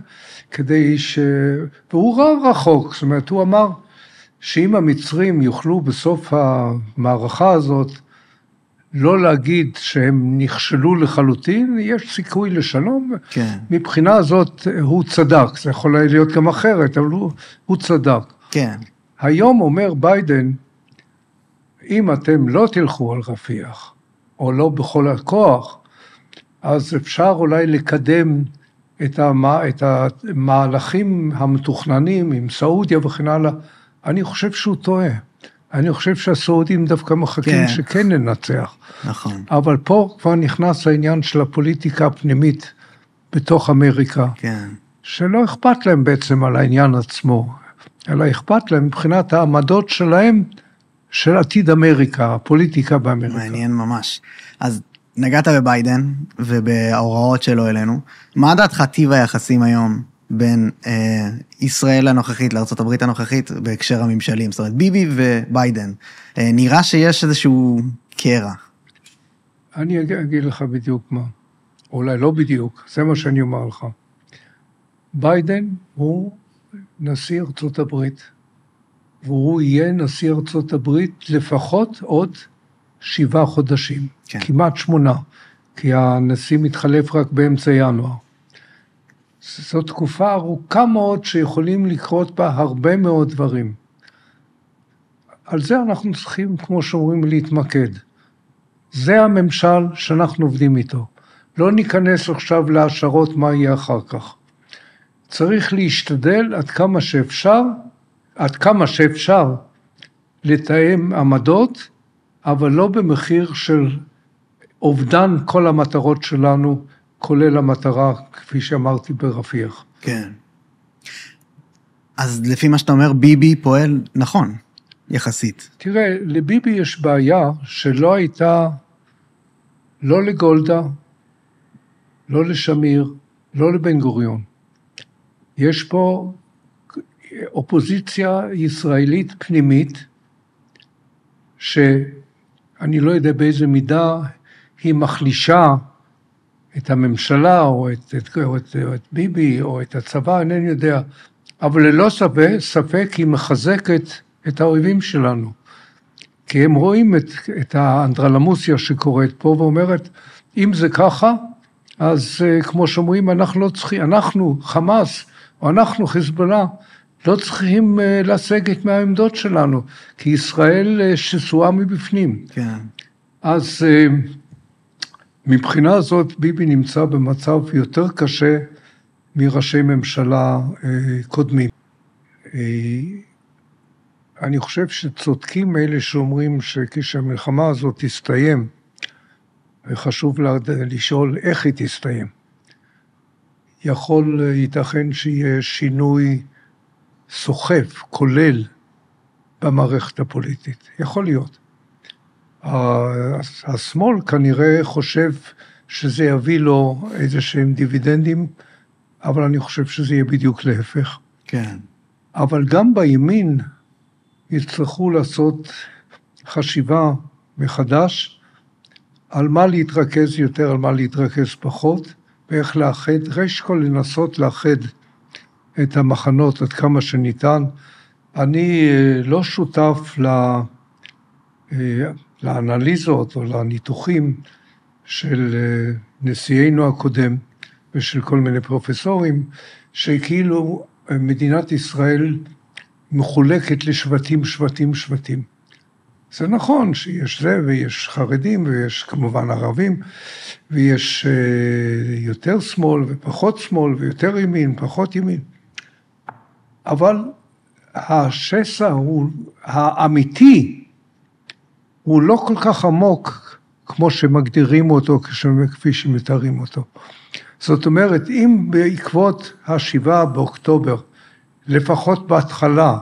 כדי והוא ראה רחוק, זאת אומרת, הוא אמר שאם המצרים יוכלו בסוף המערכה הזאת לא להגיד שהם נכשלו לחלוטין, יש סיכוי לשלום. כן. מבחינה הזאת הוא צדק, זה יכול להיות גם אחרת, אבל הוא צדק. כן. היום אומר ביידן, אם אתם לא תלכו על רפיח, או לא בכל הכוח, אז אפשר אולי לקדם את המהלכים המתוכננים עם סעודיה וכן הלאה. אני חושב שהוא טועה. אני חושב שהסעודים דווקא מחכים שכן ננצח. נכון. אבל פה כבר נכנס העניין של הפוליטיקה הפנימית בתוך אמריקה. כן. שלא אכפת להם בעצם על העניין עצמו, אלא אכפת להם מבחינת העמדות שלהם של עתיד אמריקה, הפוליטיקה באמריקה. מעניין ממש. אז נגעת בביידן ובהוראות שלו אלינו. מה דעתך טיב היחסים היום בין ישראל הנוכחית לארצות הברית הנוכחית בהקשר הממשלים? זאת אומרת, ביבי וביידן. נראה שיש איזשהו קרע. אני אגיד לך בדיוק מה. אולי לא בדיוק, זה מה שאני אומר לך. ביידן הוא נשיא ארצות הברית, והוא יהיה נשיא ארצות הברית לפחות עוד 7 חודשים, כן. כמעט 8, כי הנשיא מתחלף רק באמצע ינואר. זו תקופה ארוכה מאוד שיכולים לקרות בה הרבה מאוד דברים. על זה אנחנו צריכים, כמו שאומרים, להתמקד. זה הממשל שאנחנו עובדים איתו. לא ניכנס עכשיו להשערות מה יהיה אחר כך. צריך להשתדל עד כמה שאפשר לתאם עמדות, אבל לא במחיר של אובדן כל המטרות שלנו, כולל המטרה, כפי שאמרתי, ברפיח. כן. אז לפי מה שאתה אומר, ביבי פועל נכון, יחסית. תראה, לביבי יש בעיה שלא הייתה, לא לגולדה, לא לשמיר, לא לבן גוריון. יש פה אופוזיציה ישראלית פנימית, שאני לא יודע באיזה מידה היא מחלישה את הממשלה, או את ביבי, או את הצבא, אינני יודע, אבל ללא ספק היא מחזקת את האויבים שלנו, כי הם רואים את האנדרלמוסיה שקורית פה, ואומרת, אם זה ככה, אז כמו שאומרים, אנחנו לא צריכים, אנחנו חמאס, או אנחנו חיזבאללה, לא צריכים לסגת מהעמדות שלנו, כי ישראל שסועה מבפנים. כן. אז מבחינה הזאת ביבי נמצא במצב יותר קשה מראשי ממשלה קודמים. אני חושב שצודקים אלה שאומרים שכשהמלחמה הזאת תסתיים, וחשוב לשאול איך היא תסתיים. ייתכן שיהיה שינוי סוחף, כולל במערכת הפוליטית. יכול להיות. השמאל כנראה חושב שזה יביא לו איזה שהם דיבידנדים, אבל אני חושב שזה יהיה בדיוק להפך. כן. אבל גם בימין יצטרכו לעשות חשיבה מחדש, על מה להתרכז יותר, על מה להתרכז פחות, ואיך לאחד, ראש כל לנסות לאחד את המחנות עד כמה שניתן. אני לא שותף לאנליזות או לניתוחים של נשיאנו הקודם, ושל כל מיני פרופסורים, שכאילו מדינת ישראל מחולקת לשבטים, שבטים, שבטים. זה נכון שיש זה, ויש חרדים, ויש כמובן ערבים, ויש יותר שמאל ופחות שמאל, ויותר ימין, פחות ימין. אבל השסע האמיתי, הוא לא כל כך עמוק, כמו שמגדירים אותו, כפי שמתארים אותו. זאת אומרת, אם בעקבות ה7 באוקטובר, לפחות בהתחלה,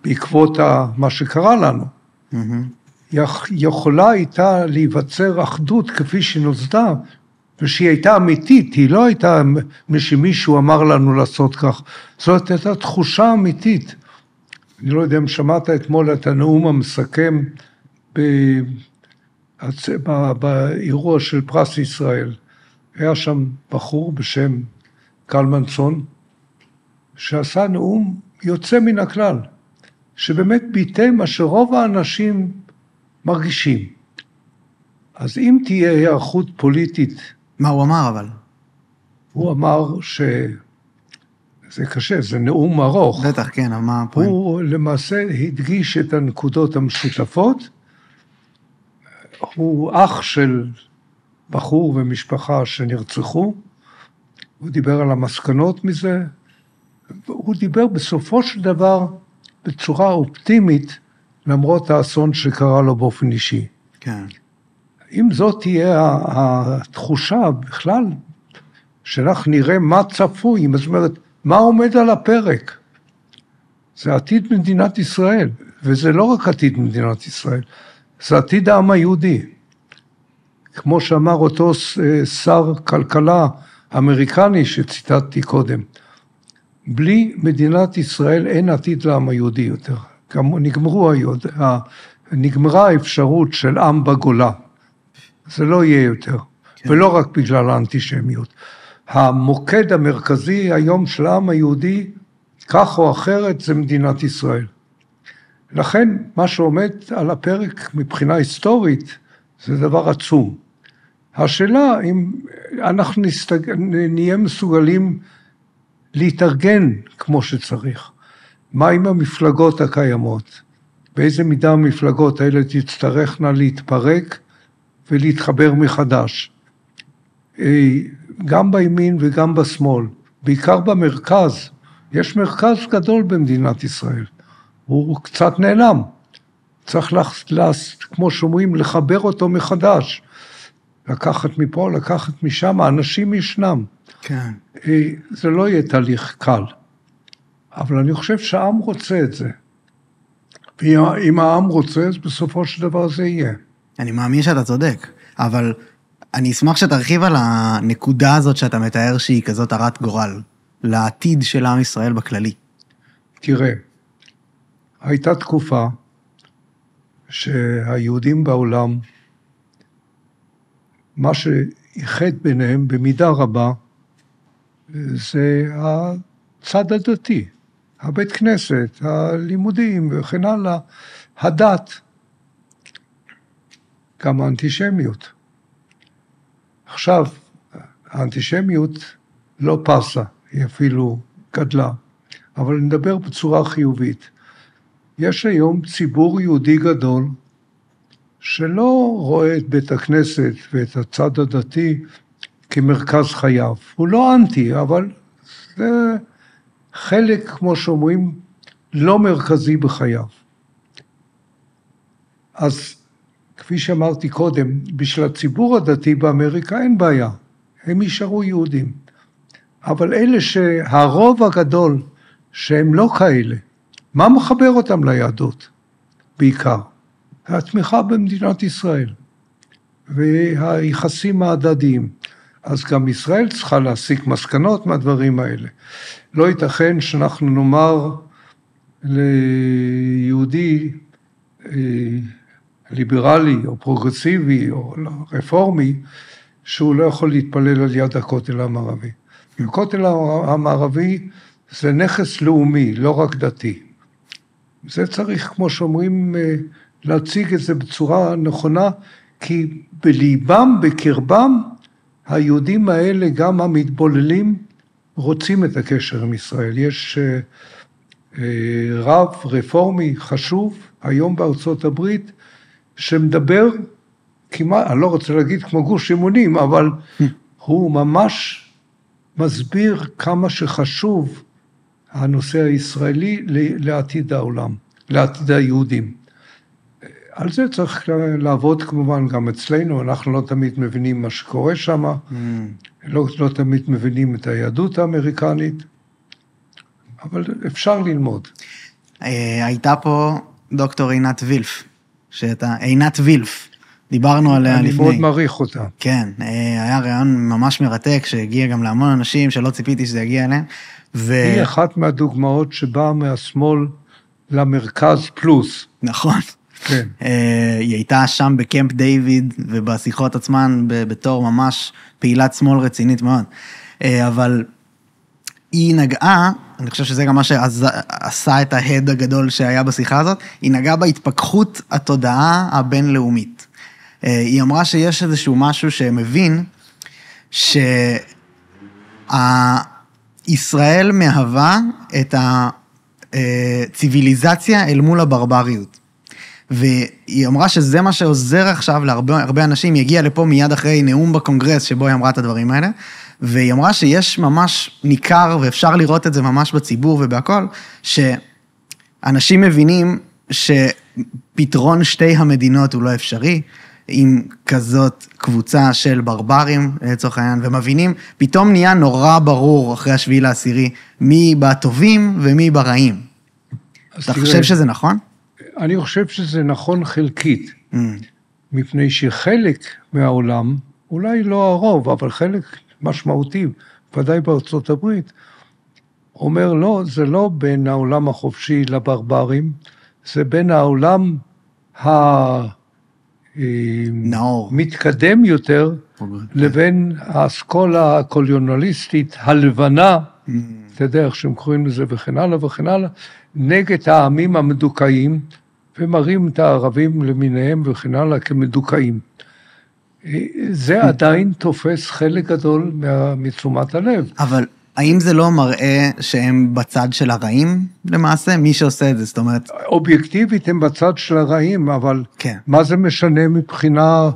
בעקבות מה שקרה לנו, יכולה הייתה להיווצר אחדות כפי שנוסדה, ושהיא הייתה אמיתית, היא לא הייתה שמישהו אמר לנו לעשות כך, זאת הייתה תחושה אמיתית. אני לא יודע אם שמעת אתמול את הנאום המסכם באירוע של פרס ישראל. היה שם בחור בשם קלמנסון, שעשה נאום יוצא מן הכלל, שבאמת ביטא מה שרוב האנשים מרגישים. אז אם תהיה היערכות פוליטית... מה הוא אמר אבל? הוא אמר זה קשה, זה נאום ארוך. בטח, כן, מה הפואנטה? הוא למעשה הדגיש את הנקודות המשותפות, הוא אח של בחור ומשפחה שנרצחו, הוא דיבר על המסקנות מזה, הוא דיבר בסופו של דבר בצורה אופטימית, למרות האסון שקרה לו באופן אישי. כן. אם זאת תהיה התחושה בכלל, שאנחנו נראה מה צפוי, זאת אומרת, מה עומד על הפרק? זה עתיד מדינת ישראל, וזה לא רק עתיד מדינת ישראל, זה עתיד העם היהודי. כמו שאמר אותו שר כלכלה אמריקני שציטטתי קודם, בלי מדינת ישראל אין עתיד לעם היהודי יותר. נגמרה האפשרות של עם בגולה. זה לא יהיה יותר, כן. ולא רק בגלל האנטישמיות. המוקד המרכזי היום של העם היהודי, כך או אחרת, זה מדינת ישראל. לכן, מה שעומד על הפרק מבחינה היסטורית, זה דבר עצום. השאלה, אם אנחנו נהיה מסוגלים להתארגן כמו שצריך, מה עם המפלגות הקיימות? באיזה מידה המפלגות האלה תצטרכנה להתפרק ולהתחבר מחדש? גם בימין וגם בשמאל, בעיקר במרכז. יש מרכז גדול במדינת ישראל, הוא קצת נעלם. צריך, כמו שאומרים, לחבר אותו מחדש. לקחת מפה, לקחת משם, האנשים ישנם. כן. זה לא יהיה תהליך קל, אבל אני חושב שהעם רוצה את זה. ואם העם רוצה, אז בסופו של דבר זה יהיה. אני מאמין שאתה צודק, אבל אני אשמח שתרחיב על הנקודה הזאת שאתה מתאר שהיא כזאת הרת גורל, לעתיד של עם ישראל בכללי. תראה, הייתה תקופה שהיהודים בעולם, מה שאיחד ביניהם במידה רבה, זה הצד הדתי, הבית כנסת, הלימודים וכן הלאה, הדת, גם האנטישמיות. עכשיו, האנטישמיות לא פסה, היא אפילו גדלה, אבל נדבר בצורה חיובית. יש היום ציבור יהודי גדול, שלא רואה את בית הכנסת ואת הצד הדתי כמרכז חייו. הוא לא אנטי, אבל זה חלק, כמו שאומרים, לא מרכזי בחייו. אז כפי שאמרתי קודם, בשביל הציבור הדתי באמריקה אין בעיה, הם יישארו יהודים. אבל אלה שהרוב הגדול, שהם לא כאלה, מה מחבר אותם ליהדות? בעיקר. התמיכה במדינת ישראל, והיחסים ההדדיים. אז גם ישראל צריכה להסיק מסקנות מהדברים האלה. לא ייתכן שאנחנו נאמר ליהודי ליברלי או פרוגרסיבי או רפורמי, שהוא לא יכול להתפלל על יד הכותל המערבי. הכותל המערבי זה נכס לאומי, לא רק דתי. זה צריך, כמו שאומרים, להציג את זה בצורה נכונה, כי בליבם, בקרבם, היהודים האלה, גם המתבוללים, רוצים את הקשר עם ישראל. יש רב רפורמי חשוב, היום בארצות הברית, שמדבר כמעט, אני לא רוצה להגיד כמו גוש אמונים, אבל הוא ממש מסביר כמה שחשוב הנושא הישראלי לעתיד העולם, לעתיד היהודים. על זה צריך לעבוד כמובן גם אצלנו, אנחנו לא תמיד מבינים מה שקורה שם, לא תמיד מבינים את היהדות האמריקנית, אבל אפשר ללמוד. הייתה פה דוקטור עינת וילף, עינת וילף, דיברנו עליה לפני. אני מאוד מעריך אותה. כן, היה רעיון ממש מרתק, שהגיע גם להמון אנשים שלא ציפיתי שזה יגיע אליהם. היא אחת מהדוגמאות שבאה מהשמאל למרכז פלוס. נכון. כן. היא הייתה שם בקמפ דיוויד, ובשיחות עצמן בתור ממש פעילת שמאל רצינית מאוד. אבל היא נגעה, אני חושב שזה גם מה שעשה את ההד הגדול שהיה בשיחה הזאת, היא נגעה בהתפכחות התודעה הבינלאומית. היא אמרה שיש איזשהו משהו שמבין שישראל מהווה את הציביליזציה אל מול הברבריות. והיא אמרה שזה מה שעוזר עכשיו להרבה אנשים, היא הגיעה לפה מיד אחרי נאום בקונגרס שבו היא אמרה את הדברים האלה, והיא אמרה שיש ממש ניכר, ואפשר לראות את זה ממש בציבור ובהכל, שאנשים מבינים שפתרון שתי המדינות הוא לא אפשרי, עם כזאת קבוצה של ברברים, לצורך העניין, ומבינים, פתאום נהיה נורא ברור אחרי השביעי לעשירי, מי בטובים ומי ברעים. אתה חושב שזה נכון? אני חושב שזה נכון חלקית, מפני שחלק מהעולם, אולי לא הרוב, אבל חלק משמעותי, ודאי בארצות הברית, אומר לא, זה לא בין העולם החופשי לברברים, זה בין העולם המתקדם יותר, לבין האסכולה הקולוניאליסטית הלבנה, אתה יודע איך שהם קוראים לזה וכן הלאה וכן הלאה, נגד העמים המדוכאים, ומראים את הערבים למיניהם וכן הלאה כמדוכאים. זה עדיין תופס חלק גדול מתשומת הלב. אבל האם זה לא מראה שהם בצד של הרעים למעשה? מי שעושה את זה, זאת אומרת... אובייקטיבית הם בצד של הרעים, אבל כן. מה זה משנה מבחינה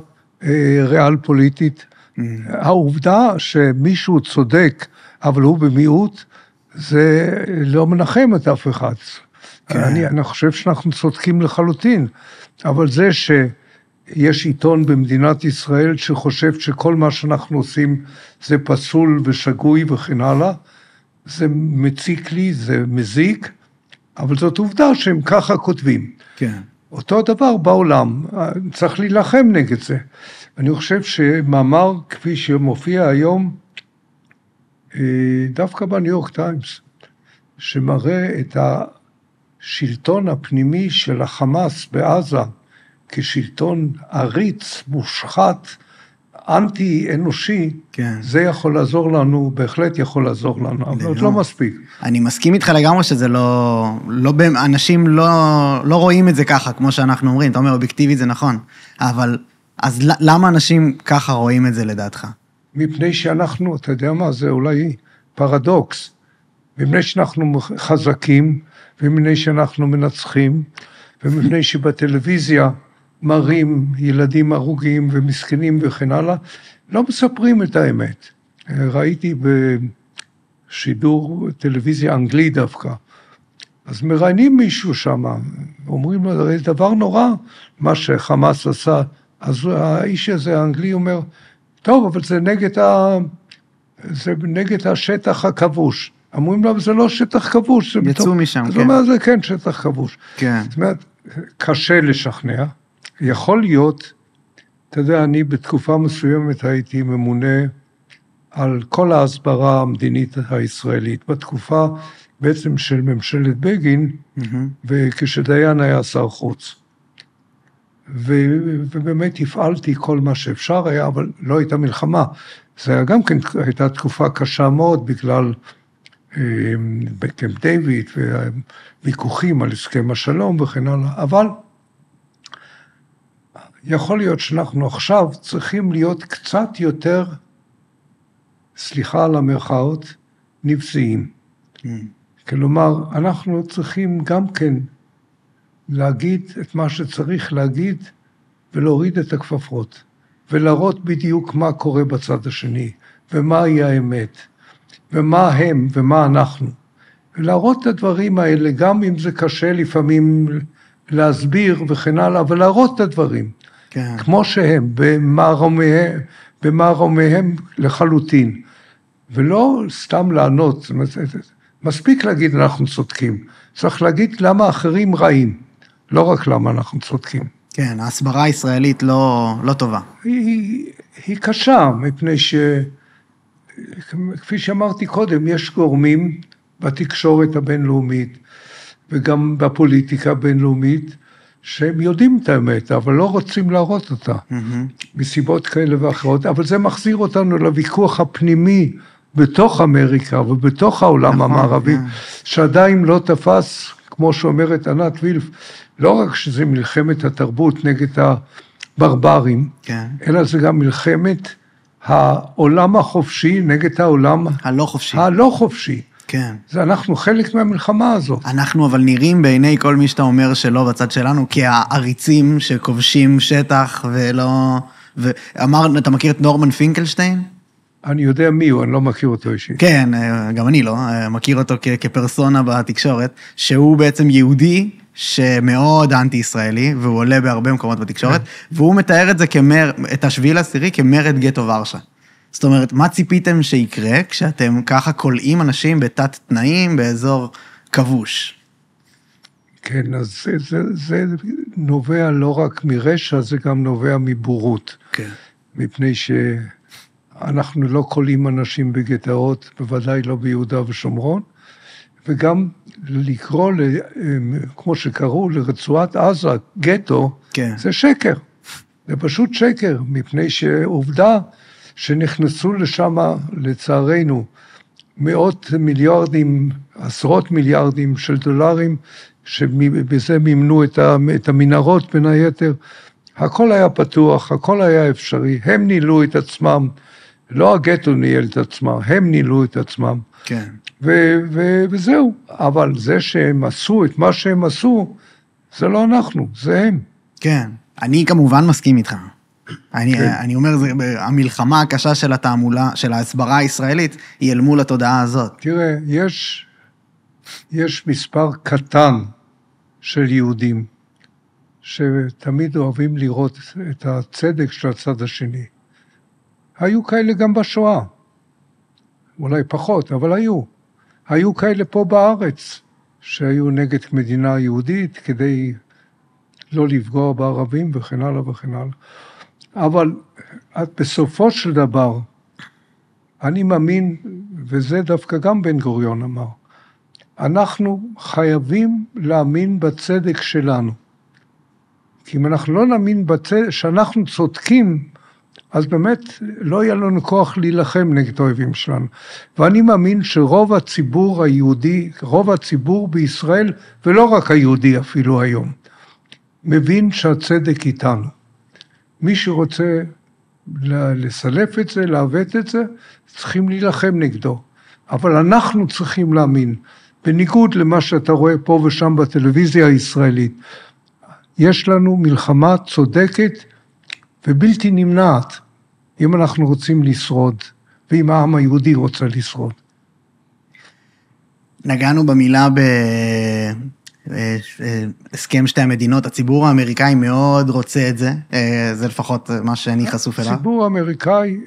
ריאל פוליטית? העובדה שמישהו צודק, אבל הוא במיעוט, זה לא מנחם את אף אחד. אני חושב שאנחנו צודקים לחלוטין, אבל זה שיש עיתון במדינת ישראל שחושב שכל מה שאנחנו עושים זה פסול ושגוי וכן הלאה, זה מציק לי, זה מזיק, אבל זאת עובדה שהם ככה כותבים. כן. אותו דבר בעולם, צריך להילחם נגד זה. אני חושב שמאמר כפי שמופיע היום, דווקא בניו יורק טיימס, שמראה את השלטון הפנימי של החמאס בעזה, כשלטון עריץ, מושחת, אנטי אנושי, זה יכול לעזור לנו, בהחלט יכול לעזור לנו, אבל עוד לא מספיק. אני מסכים איתך לגמרי שזה לא אנשים לא רואים את זה ככה, כמו שאנחנו אומרים, אתה אומר, אובייקטיבית זה נכון, אבל אז למה אנשים ככה רואים את זה לדעתך? מפני שאנחנו, אתה יודע מה, זה אולי פרדוקס, מפני שאנחנו חזקים, ומפני שאנחנו מנצחים, ומפני שבטלוויזיה מראים ילדים הרוגים ומסכנים וכן הלאה, לא מספרים את האמת. ראיתי בשידור טלוויזיה אנגלי דווקא, אז מראיינים מישהו שם, אומרים לו, זה דבר נורא, מה שחמאס עשה, אז האיש הזה האנגלי אומר, טוב, אבל זה נגד השטח הכבוש. אומרים לו, זה לא שטח כבוש. יצאו משם, כן. אז הוא אומר, זה כן שטח כבוש. כן. זאת אומרת, קשה לשכנע. יכול להיות, אתה יודע, אני בתקופה מסוימת הייתי ממונה על כל ההסברה המדינית הישראלית, בתקופה בעצם של ממשלת בגין, וכשדיין היה שר חוץ. ובאמת הפעלתי כל מה שאפשר היה, אבל לא הייתה מלחמה. זה היה גם כן, הייתה תקופה קשה מאוד, בגלל בקמפ דיוויד, והוויכוחים על הסכם השלום וכן הלאה, אבל יכול להיות שאנחנו עכשיו צריכים להיות קצת יותר סליחה על המרכאות, נבזיים. כלומר, אנחנו צריכים גם כן להגיד את מה שצריך להגיד, ולהוריד את הכפפות, ולהראות בדיוק מה קורה בצד השני, ומה היא האמת, ומה הם ומה אנחנו. ולהראות את הדברים האלה, גם אם זה קשה לפעמים להסביר וכן הלאה, אבל להראות את הדברים, כן. כמו שהם, במערומיהם לחלוטין, ולא סתם לענות, מספיק להגיד אנחנו צודקים, צריך להגיד למה אחרים רעים, לא רק למה אנחנו צודקים. כן, ההסברה הישראלית לא טובה. היא קשה, מפני כפי שאמרתי קודם, יש גורמים בתקשורת הבינלאומית, וגם בפוליטיקה הבינלאומית, שהם יודעים את האמת, אבל לא רוצים להראות אותה, מסיבות כאלה ואחרות, אבל זה מחזיר אותנו לוויכוח הפנימי, בתוך אמריקה ובתוך העולם המערבי, שעדיין לא תפס, כמו שאומרת ענת וילף, לא רק שזה מלחמת התרבות נגד הברברים, אלא זה גם מלחמת העולם החופשי נגד העולם הלא חופשי. כן. זה אנחנו חלק מהמלחמה הזו. אנחנו אבל נראים בעיני כל מי שאתה אומר שלא בצד שלנו, כעריצים שכובשים שטח ולא... אתה מכיר את נורמן פינקלשטיין? אני יודע מי הוא, אני לא מכיר אותו אישית. כן, גם אני לא, מכיר אותו כפרסונה בתקשורת, שהוא בעצם יהודי שמאוד אנטי-ישראלי, והוא עולה בהרבה מקומות בתקשורת, והוא מתאר את זה את השביעי לעשירי כמרד גטו ורשה. זאת אומרת, מה ציפיתם שיקרה כשאתם ככה קולעים אנשים בתת תנאים באזור כבוש? כן, אז זה נובע לא רק מרשע, זה גם נובע מבורות. כן. מפני שאנחנו לא קולעים אנשים בגטאות, בוודאי לא ביהודה ושומרון, וגם לקרוא, כמו שקראו, לרצועת עזה, גטו, כן. זה שקר. זה פשוט שקר, מפני שעובדה שנכנסו לשם, לצערנו, מאות מיליארדים, עשרות מיליארדים של דולרים, שבזה מימנו את המנהרות בין היתר. הכל היה פתוח, הכל היה אפשרי, הם נילאו את עצמם, לא הגטו ניהל את עצמם, הם נילאו את עצמם. כן. וזהו, אבל זה שהם עשו את מה שהם עשו, זה לא אנחנו, זה הם. כן, אני כמובן מסכים איתך. אני אומר, המלחמה הקשה של התעמולה, של ההסברה הישראלית, היא אל מול התודעה הזאת. תראה, יש מספר קטן של יהודים, שתמיד אוהבים לראות את הצדק של הצד השני. היו כאלה גם בשואה, אולי פחות, אבל היו. היו כאלה פה בארץ, שהיו נגד מדינה יהודית, כדי לא לפגוע בערבים וכן הלאה וכן הלאה. אבל בסופו של דבר, אני מאמין, וזה דווקא גם בן גוריון אמר, אנחנו חייבים להאמין בצדק שלנו. כי אם אנחנו לא נאמין שאנחנו צודקים, אז באמת לא יהיה לנו כוח להילחם נגד האויבים שלנו. ואני מאמין שרוב הציבור היהודי, רוב הציבור בישראל, ולא רק היהודי אפילו היום, מבין שהצדק איתנו. מי שרוצה לסלף את זה, לעוות את זה, צריכים להילחם נגדו. אבל אנחנו צריכים להאמין, בניגוד למה שאתה רואה פה ושם בטלוויזיה הישראלית, יש לנו מלחמה צודקת ובלתי נמנעת, אם אנחנו רוצים לשרוד, ואם העם היהודי רוצה לשרוד. נגענו במילה בהסכם שתי המדינות, הציבור האמריקאי מאוד רוצה את זה, זה לפחות מה שאני חשוף אליו. הציבור האמריקאי,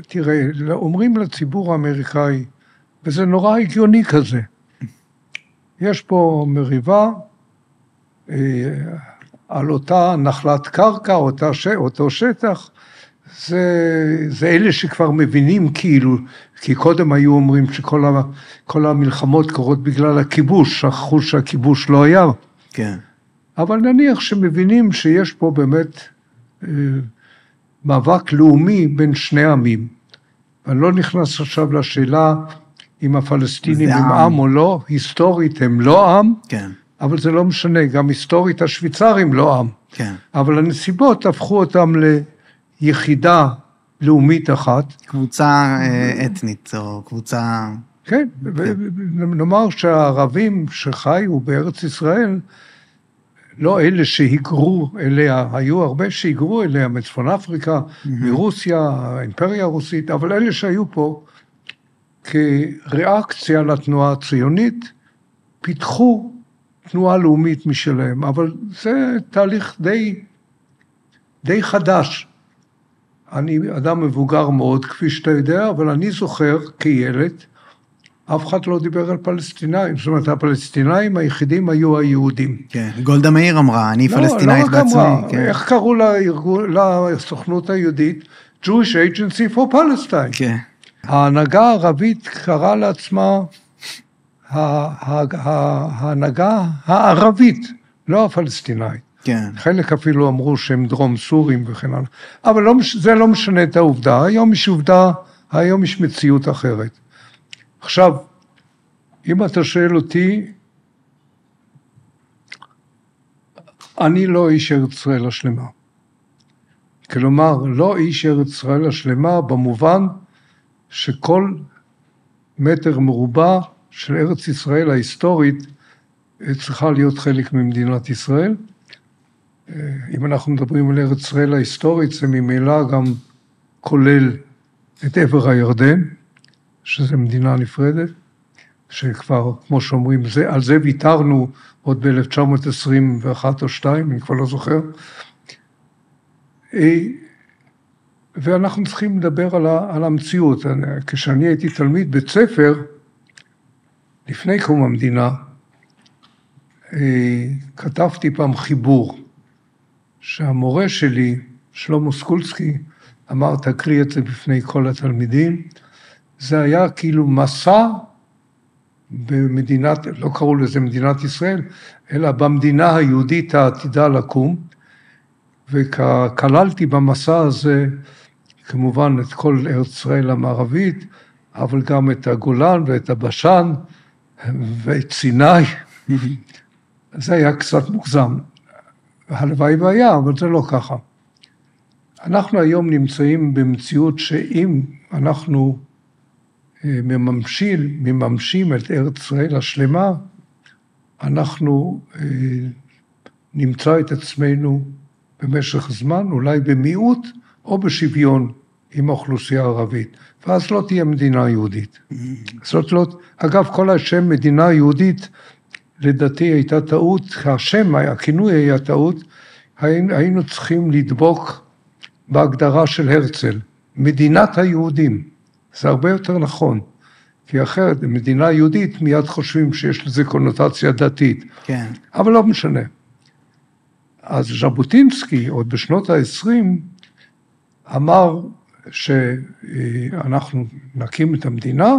תראה, אומרים לציבור האמריקאי, וזה נורא הגיוני כזה, יש פה מריבה, על אותה נחלת קרקע, אותו שטח, זה אלה שכבר מבינים כאילו, כי קודם היו אומרים שכל המלחמות קורות בגלל הכיבוש, שכחו שהכיבוש לא היה. כן. אבל נניח שמבינים שיש פה באמת מאבק לאומי בין שני עמים. אני לא נכנס עכשיו לשאלה אם הפלסטינים הם עם או לא, היסטורית הם לא עם, כן. אבל זה לא משנה, גם היסטורית השוויצרים לא עם. כן. אבל הנסיבות הפכו אותם ליחידה לאומית אחת. קבוצה אתנית, או קבוצה... כן, ונאמר שהערבים שחיו בארץ ישראל, לא אלה שהיגרו אליה, היו הרבה שהיגרו אליה מצפון אפריקה, מרוסיה, האימפריה הרוסית, אבל אלה שהיו פה כריאקציה לתנועה הציונית, פיתחו תנועה לאומית משלהם, אבל זה תהליך די חדש. אני אדם מבוגר מאוד, כפי שאתה יודע, אבל אני זוכר כילד, אף אחד לא דיבר על פלסטינאים, זאת אומרת, הפלסטינאים היחידים היו היהודים. כן, גולדה מאיר אמרה, אני פלסטינאית בעצמי. לא רק אמרה, איך קראו לסוכנות היהודית? Jewish Agency for Palestine. כן. ההנהגה הערבית קראה לעצמה, ההנהגה הערבית, לא הפלסטינאית. כן. חלק אפילו אמרו שהם דרום סורים וכן הלאה. אבל זה לא משנה את העובדה, היום יש מציאות אחרת. עכשיו, אם אתה שואל אותי, אני לא איש ארץ ישראל השלמה. כלומר, לא איש ארץ ישראל השלמה במובן שכל מטר מרובע של ארץ ישראל ההיסטורית צריכה להיות חלק ממדינת ישראל. אם אנחנו מדברים על ארץ ישראל ההיסטורית, זה ממילא גם כולל את עבר הירדן, שזו מדינה נפרדת, שכבר, כמו שאומרים, על זה ויתרנו עוד ב-1921 או 2, אני כבר לא זוכר. ואנחנו צריכים לדבר על המציאות. כשאני הייתי תלמיד בית ספר, לפני קום המדינה, כתבתי פעם חיבור, שהמורה שלי, שלמה סקולסקי, אמר, תקריא את זה בפני כל התלמידים, זה היה כאילו מסע במדינת, לא קראו לזה מדינת ישראל, אלא במדינה היהודית העתידה לקום, וכללתי במסע הזה, כמובן את כל ארץ ישראל המערבית, אבל גם את הגולן ואת הבשן ואת סיני. זה היה קצת מוגזם. הלוואי והיה, אבל זה לא ככה. אנחנו היום נמצאים במציאות שאם אנחנו מממשים את ארץ ישראל השלמה, אנחנו נמצא את עצמנו במשך זמן, אולי במיעוט או בשוויון עם האוכלוסייה הערבית, ואז לא תהיה מדינה יהודית. זאת לא, אגב, כל השם מדינה יהודית, לדעתי הייתה טעות, השם, הכינוי היה טעות, היינו צריכים לדבוק בהגדרה של הרצל, מדינת היהודים. זה הרבה יותר נכון, כי אחרת, מדינה יהודית, מיד חושבים שיש לזה קונוטציה דתית. כן. אבל לא משנה. אז ז'בוטינסקי, עוד בשנות ה-20, אמר שאנחנו נקים את המדינה,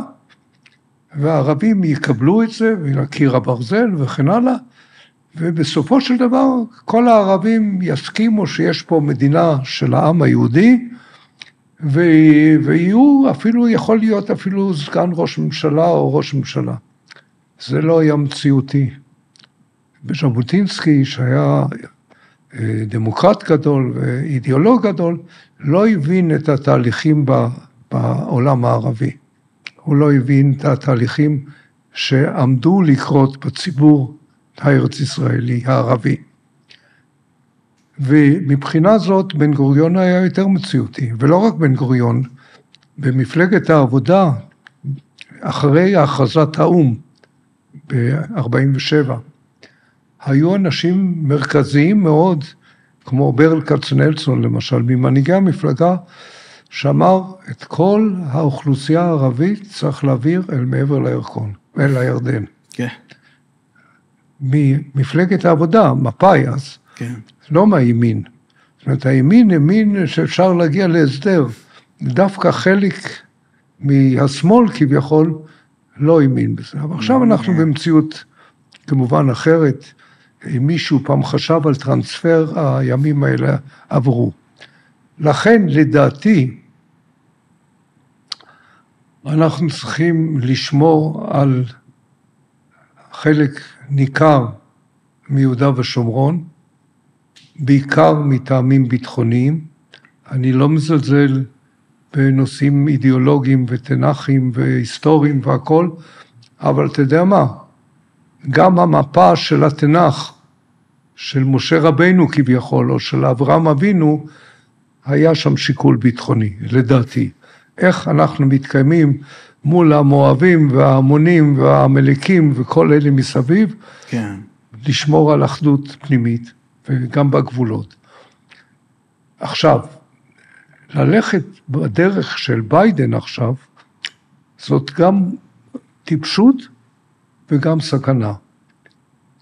והערבים יקבלו את זה, וקיר הברזל וכן הלאה, ובסופו של דבר, כל הערבים יסכימו שיש פה מדינה של העם היהודי, ויהיו אפילו, יכול להיות אפילו סגן ראש ממשלה או ראש ממשלה. זה לא היה מציאותי. בז'בוטינסקי, שהיה דמוקרט גדול ואידיאולוג גדול, לא הבין את התהליכים בעולם הערבי. הוא לא הבין את התהליכים שעמדו לקרות בציבור הארץ ישראלי הערבי. ומבחינה זאת בן גוריון היה יותר מציאותי, ולא רק בן גוריון, במפלגת העבודה, אחרי הכרזת האו"ם ב-47, היו אנשים מרכזיים מאוד, כמו ברל כצנלסון למשל, ממנהיגי המפלגה, שאמר את כל האוכלוסייה הערבית צריך להעביר אל מעבר לירקון, אל הירדן. כן. ממפלגת העבודה, מפא"י אז, כן. לא מהימין. זאת אומרת, הימין האמין שאפשר להגיע להסדר. דווקא חלק מהשמאל כביכול לא האמין בזה. אבל עכשיו אנחנו במציאות כמובן אחרת. אם מישהו פעם חשב על טרנספר, הימים האלה עברו. לכן, לדעתי, אנחנו צריכים לשמור על חלק ניכר מיהודה ושומרון, בעיקר מטעמים ביטחוניים. אני לא מזלזל בנושאים אידיאולוגיים ותנ"כים והיסטוריים והכל, אבל אתה יודע מה? גם המפה של התנ"ך, של משה רבינו כביכול, או של אברהם אבינו, היה שם שיקול ביטחוני, לדעתי. איך אנחנו מתקיימים מול המואבים וההמונים והמליקים וכל אלה מסביב, כן. לשמור על אחדות פנימית, וגם בגבולות. עכשיו, ללכת בדרך של ביידן עכשיו, זאת גם טיפשות וגם סכנה.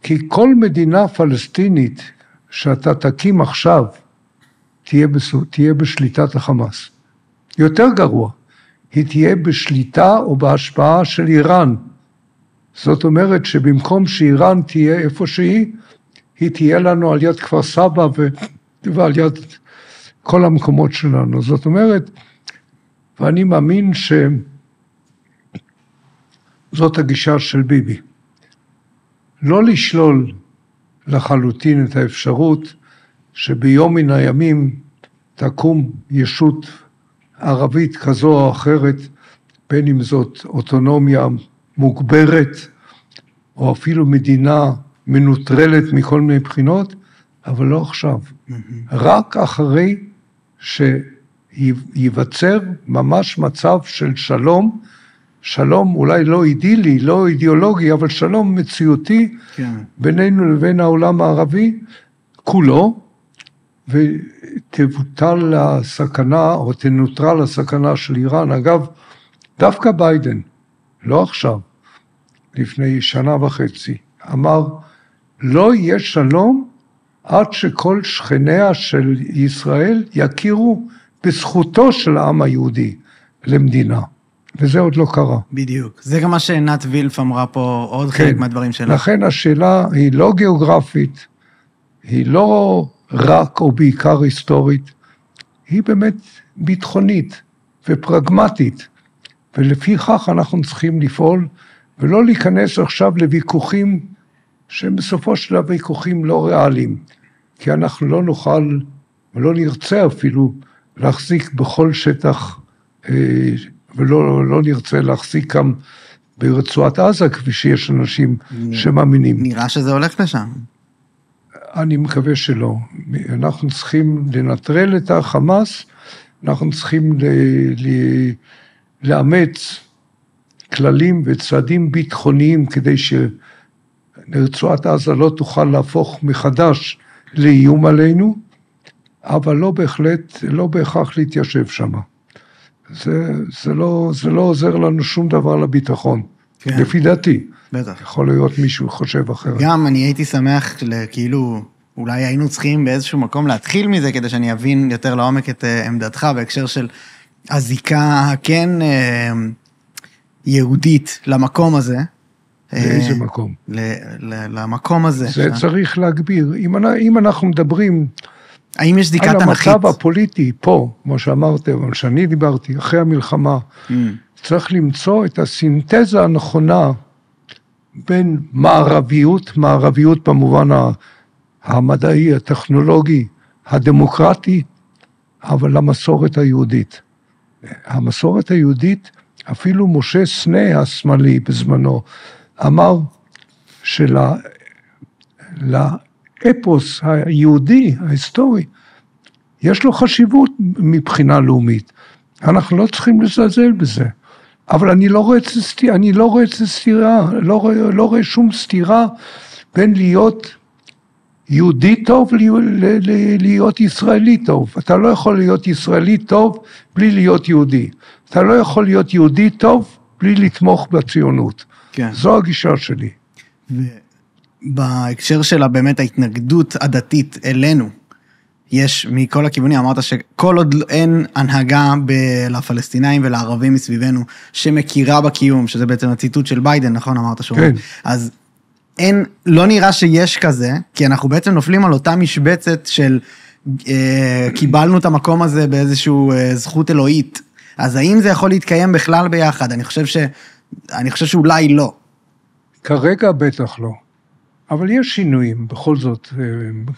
כי כל מדינה פלסטינית שאתה תקים עכשיו, תהיה בשליטת החמאס. יותר גרוע, היא תהיה בשליטה או בהשפעה של איראן. זאת אומרת שבמקום שאיראן תהיה איפה שהיא, היא תהיה לנו על יד כפר סבא ועל יד כל המקומות שלנו. זאת אומרת, ואני מאמין שזאת הגישה של ביבי. לא לשלול לחלוטין את האפשרות שביום מן הימים תקום ישות ערבית כזו או אחרת, בין אם זאת אוטונומיה מוגברת, או אפילו מדינה מנוטרלת מכל מיני בחינות, אבל לא עכשיו. רק אחרי שייווצר ממש מצב של שלום, שלום אולי לא אידילי, לא אידיאולוגי, אבל שלום מציאותי, כן. בינינו לבין העולם הערבי, כולו, ותבוטל הסכנה, או תנוטרל הסכנה של איראן. אגב, דווקא ביידן, לא עכשיו, לפני שנה וחצי, אמר, לא יהיה שלום עד שכל שכניה של ישראל יכירו בזכותו של העם היהודי למדינה. וזה עוד לא קרה. בדיוק. זה גם מה שעינת וילף אמרה פה, עוד חלק מהדברים שלה. לכן השאלה היא לא גיאוגרפית, היא לא רק או בעיקר היסטורית, היא באמת ביטחונית ופרגמטית, ולפי כך אנחנו צריכים לפעול, ולא להיכנס עכשיו לוויכוחים שהם בסופו של הוויכוחים לא ריאליים, כי אנחנו לא נוכל ולא נרצה אפילו להחזיק בכל שטח, ולא נרצה להחזיק גם ברצועת עזה, כפי שיש אנשים שמאמינים. נראה שזה הולך לשם. אני מקווה שלא. אנחנו צריכים לנטרל את החמאס, אנחנו צריכים לאמץ כללים וצעדים ביטחוניים, כדי שרצועת עזה לא תוכל להפוך מחדש לאיום עלינו, אבל לא בהכרח להתיישב שם. זה לא עוזר לנו שום דבר לביטחון, כן. לפי דעתי. בטח. יכול להיות מישהו חושב אחרת. גם אני הייתי שמח, כאילו, אולי היינו צריכים באיזשהו מקום להתחיל מזה, כדי שאני אבין יותר לעומק את עמדתך, בהקשר של הזיקה, כן, יהודית למקום הזה. לאיזה מקום? למקום הזה. זה צריך להגביר. אם אנחנו מדברים האם יש זיקה על תנכית? המצב הפוליטי פה, כמו שאמרתם, אבל שאני דיברתי, אחרי המלחמה, צריך למצוא את הסינתזה הנכונה בין מערביות במובן המדעי, הטכנולוגי, הדמוקרטי, אבל למסורת היהודית. המסורת היהודית, אפילו משה סנה השמאלי בזמנו, אמר לאפוס היהודי, ההיסטורי, יש לו חשיבות מבחינה לאומית. אנחנו לא צריכים לזלזל בזה. אבל אני לא רואה את סתירה, לא רואה שום סתירה בין להיות יהודי טוב להיות ישראלי טוב. אתה לא יכול להיות ישראלי טוב בלי להיות יהודי. אתה לא יכול להיות יהודי טוב בלי לתמוך בציונות. כן. זו הגישה שלי. בהקשר שלה באמת ההתנגדות הדתית אלינו, יש מכל הכיוונים, אמרת שכל עוד אין הנהגה לפלסטינאים ולערבים מסביבנו, שמכירה בקיום, שזה בעצם הציטוט של ביידן, נכון? אמרת שהוא. כן. אז לא נראה שיש כזה, כי אנחנו בעצם נופלים על אותה משבצת של, קיבלנו את המקום הזה באיזשהו זכות אלוהית. אז האם זה יכול להתקיים בכלל ביחד? אני חושב שאולי לא. כרגע בטח לא. אבל יש שינויים, בכל זאת,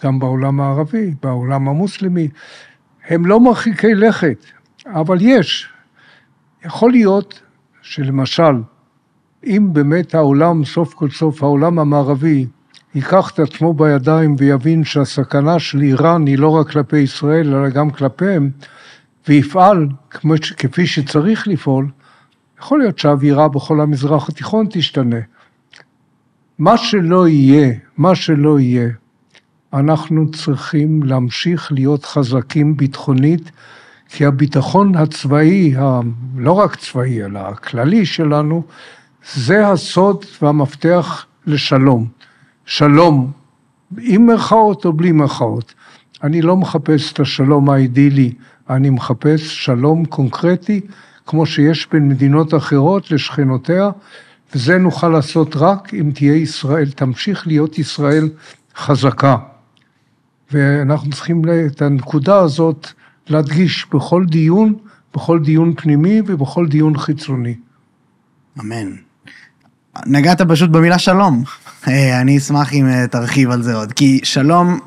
גם בעולם הערבי, בעולם המוסלמי, הם לא מרחיקי לכת. אבל יכול להיות שלמשל, אם באמת העולם, סוף כל סוף, העולם המערבי, ייקח את עצמו בידיים ויבין שהסכנה של איראן היא לא רק כלפי ישראל, אלא גם כלפיהם, ויפעל כפי שצריך לפעול, יכול להיות שהאווירה בכל המזרח התיכון תשתנה. מה שלא יהיה, אנחנו צריכים להמשיך להיות חזקים ביטחונית, כי הביטחון הצבאי, לא רק צבאי, אלא הכללי שלנו, זה הסוד והמפתח לשלום. שלום, עם מרכאות או בלי מרכאות. אני לא מחפש את השלום האידילי, אני מחפש שלום קונקרטי, כמו שיש בין מדינות אחרות לשכנותיה, וזה נוכל לעשות רק אם תהיה ישראל, תמשיך להיות ישראל חזקה. ואנחנו צריכים את הנקודה הזאת להדגיש בכל דיון פנימי ובכל דיון חיצוני. אמן. נגעת פשוט במילה שלום. אני אשמח אם תרחיב על זה עוד. כי שלום,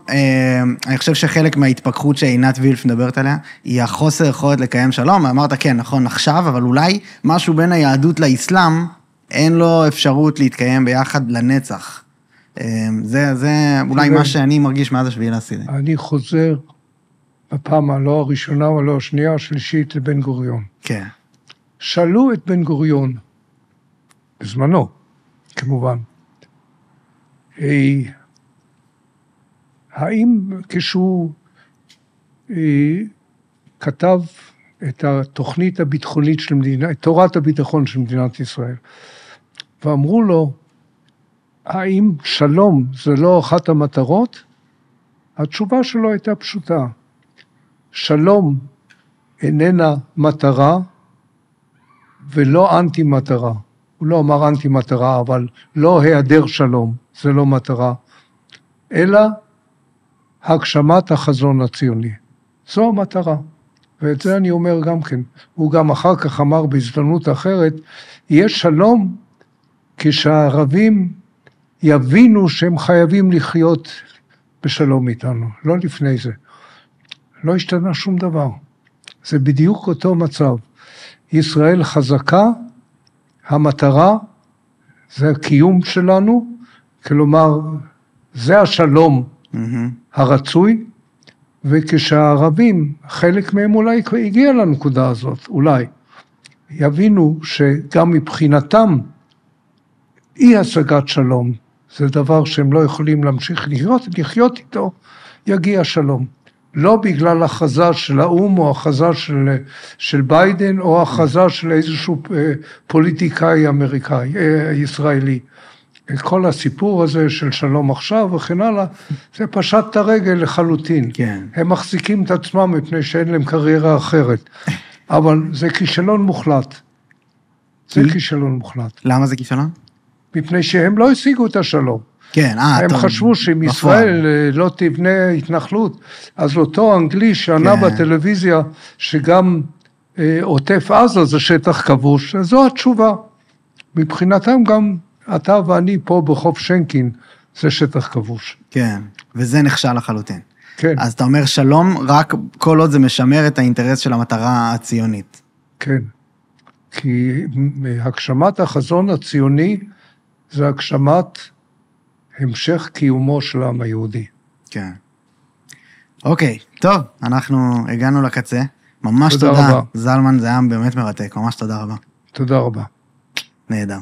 אני חושב שחלק מההתפכחות שעינת וילף מדברת עליה, היא החוסר יכולת לקיים שלום. אמרת, כן, נכון, עכשיו, אבל אולי משהו בין היהדות לאסלאם, אין לו אפשרות להתקיים ביחד לנצח. זה אולי מה שאני מרגיש מאז השביעי לעשירי. אני חוזר בפעם הלא הראשונה או לא השנייה, השלישית לבן גוריון. כן. שאלו את בן גוריון, בזמנו, כמובן, האם כשהוא כתב את התוכנית הביטחונית של מדינה, את תורת הביטחון של מדינת ישראל, ואמרו לו, האם שלום זה לא אחת המטרות? התשובה שלו הייתה פשוטה. שלום איננה מטרה ולא אנטי מטרה. הוא לא אמר אנטי מטרה, אבל לא היעדר שלום, זה לא מטרה, אלא הגשמת החזון הציוני. זו המטרה. ואת זה אני אומר גם כן. הוא גם אחר כך אמר בהזדמנות אחרת, יש שלום כשהערבים יבינו שהם חייבים לחיות בשלום איתנו, לא לפני זה. לא השתנה שום דבר. זה בדיוק אותו מצב. ישראל חזקה, המטרה זה הקיום שלנו, כלומר, זה השלום הרצוי, וכשהערבים, חלק מהם אולי הגיע לנקודה הזאת, אולי, יבינו שגם מבחינתם, אי השגת שלום, זה דבר שהם לא יכולים להמשיך לחיות איתו, יגיע שלום. לא בגלל הכרזה של האום, או הכרזה של ביידן, או הכרזה של איזשהו פוליטיקאי אמריקאי, ישראלי. כל הסיפור הזה של שלום עכשיו וכן הלאה, זה פשט את הרגל לחלוטין. כן. הם מחזיקים את עצמם מפני שאין להם קריירה אחרת. אבל זה כישלון מוחלט. זה כישלון מוחלט. למה זה כישלון? מפני שהם לא השיגו את השלום. כן, הם חשבו שאם ישראל לא תבנה התנחלות, אז אותו אנגלי שענה בטלוויזיה, שגם עוטף עזה זה שטח כבוש, זו התשובה. מבחינתם גם אתה ואני פה בחוף שנקין, זה שטח כבוש. כן, וזה נכשל לחלוטין. כן. אז אתה אומר שלום, רק כל עוד זה משמר את האינטרס של המטרה הציונית. כן, כי הגשמת החזון הציוני, זה הגשמת המשך קיומו של העם היהודי. כן. אוקיי, טוב, אנחנו הגענו לקצה. ממש תודה. רבה. זלמן, זה היה באמת מרתק, ממש תודה רבה. תודה רבה. נהדר.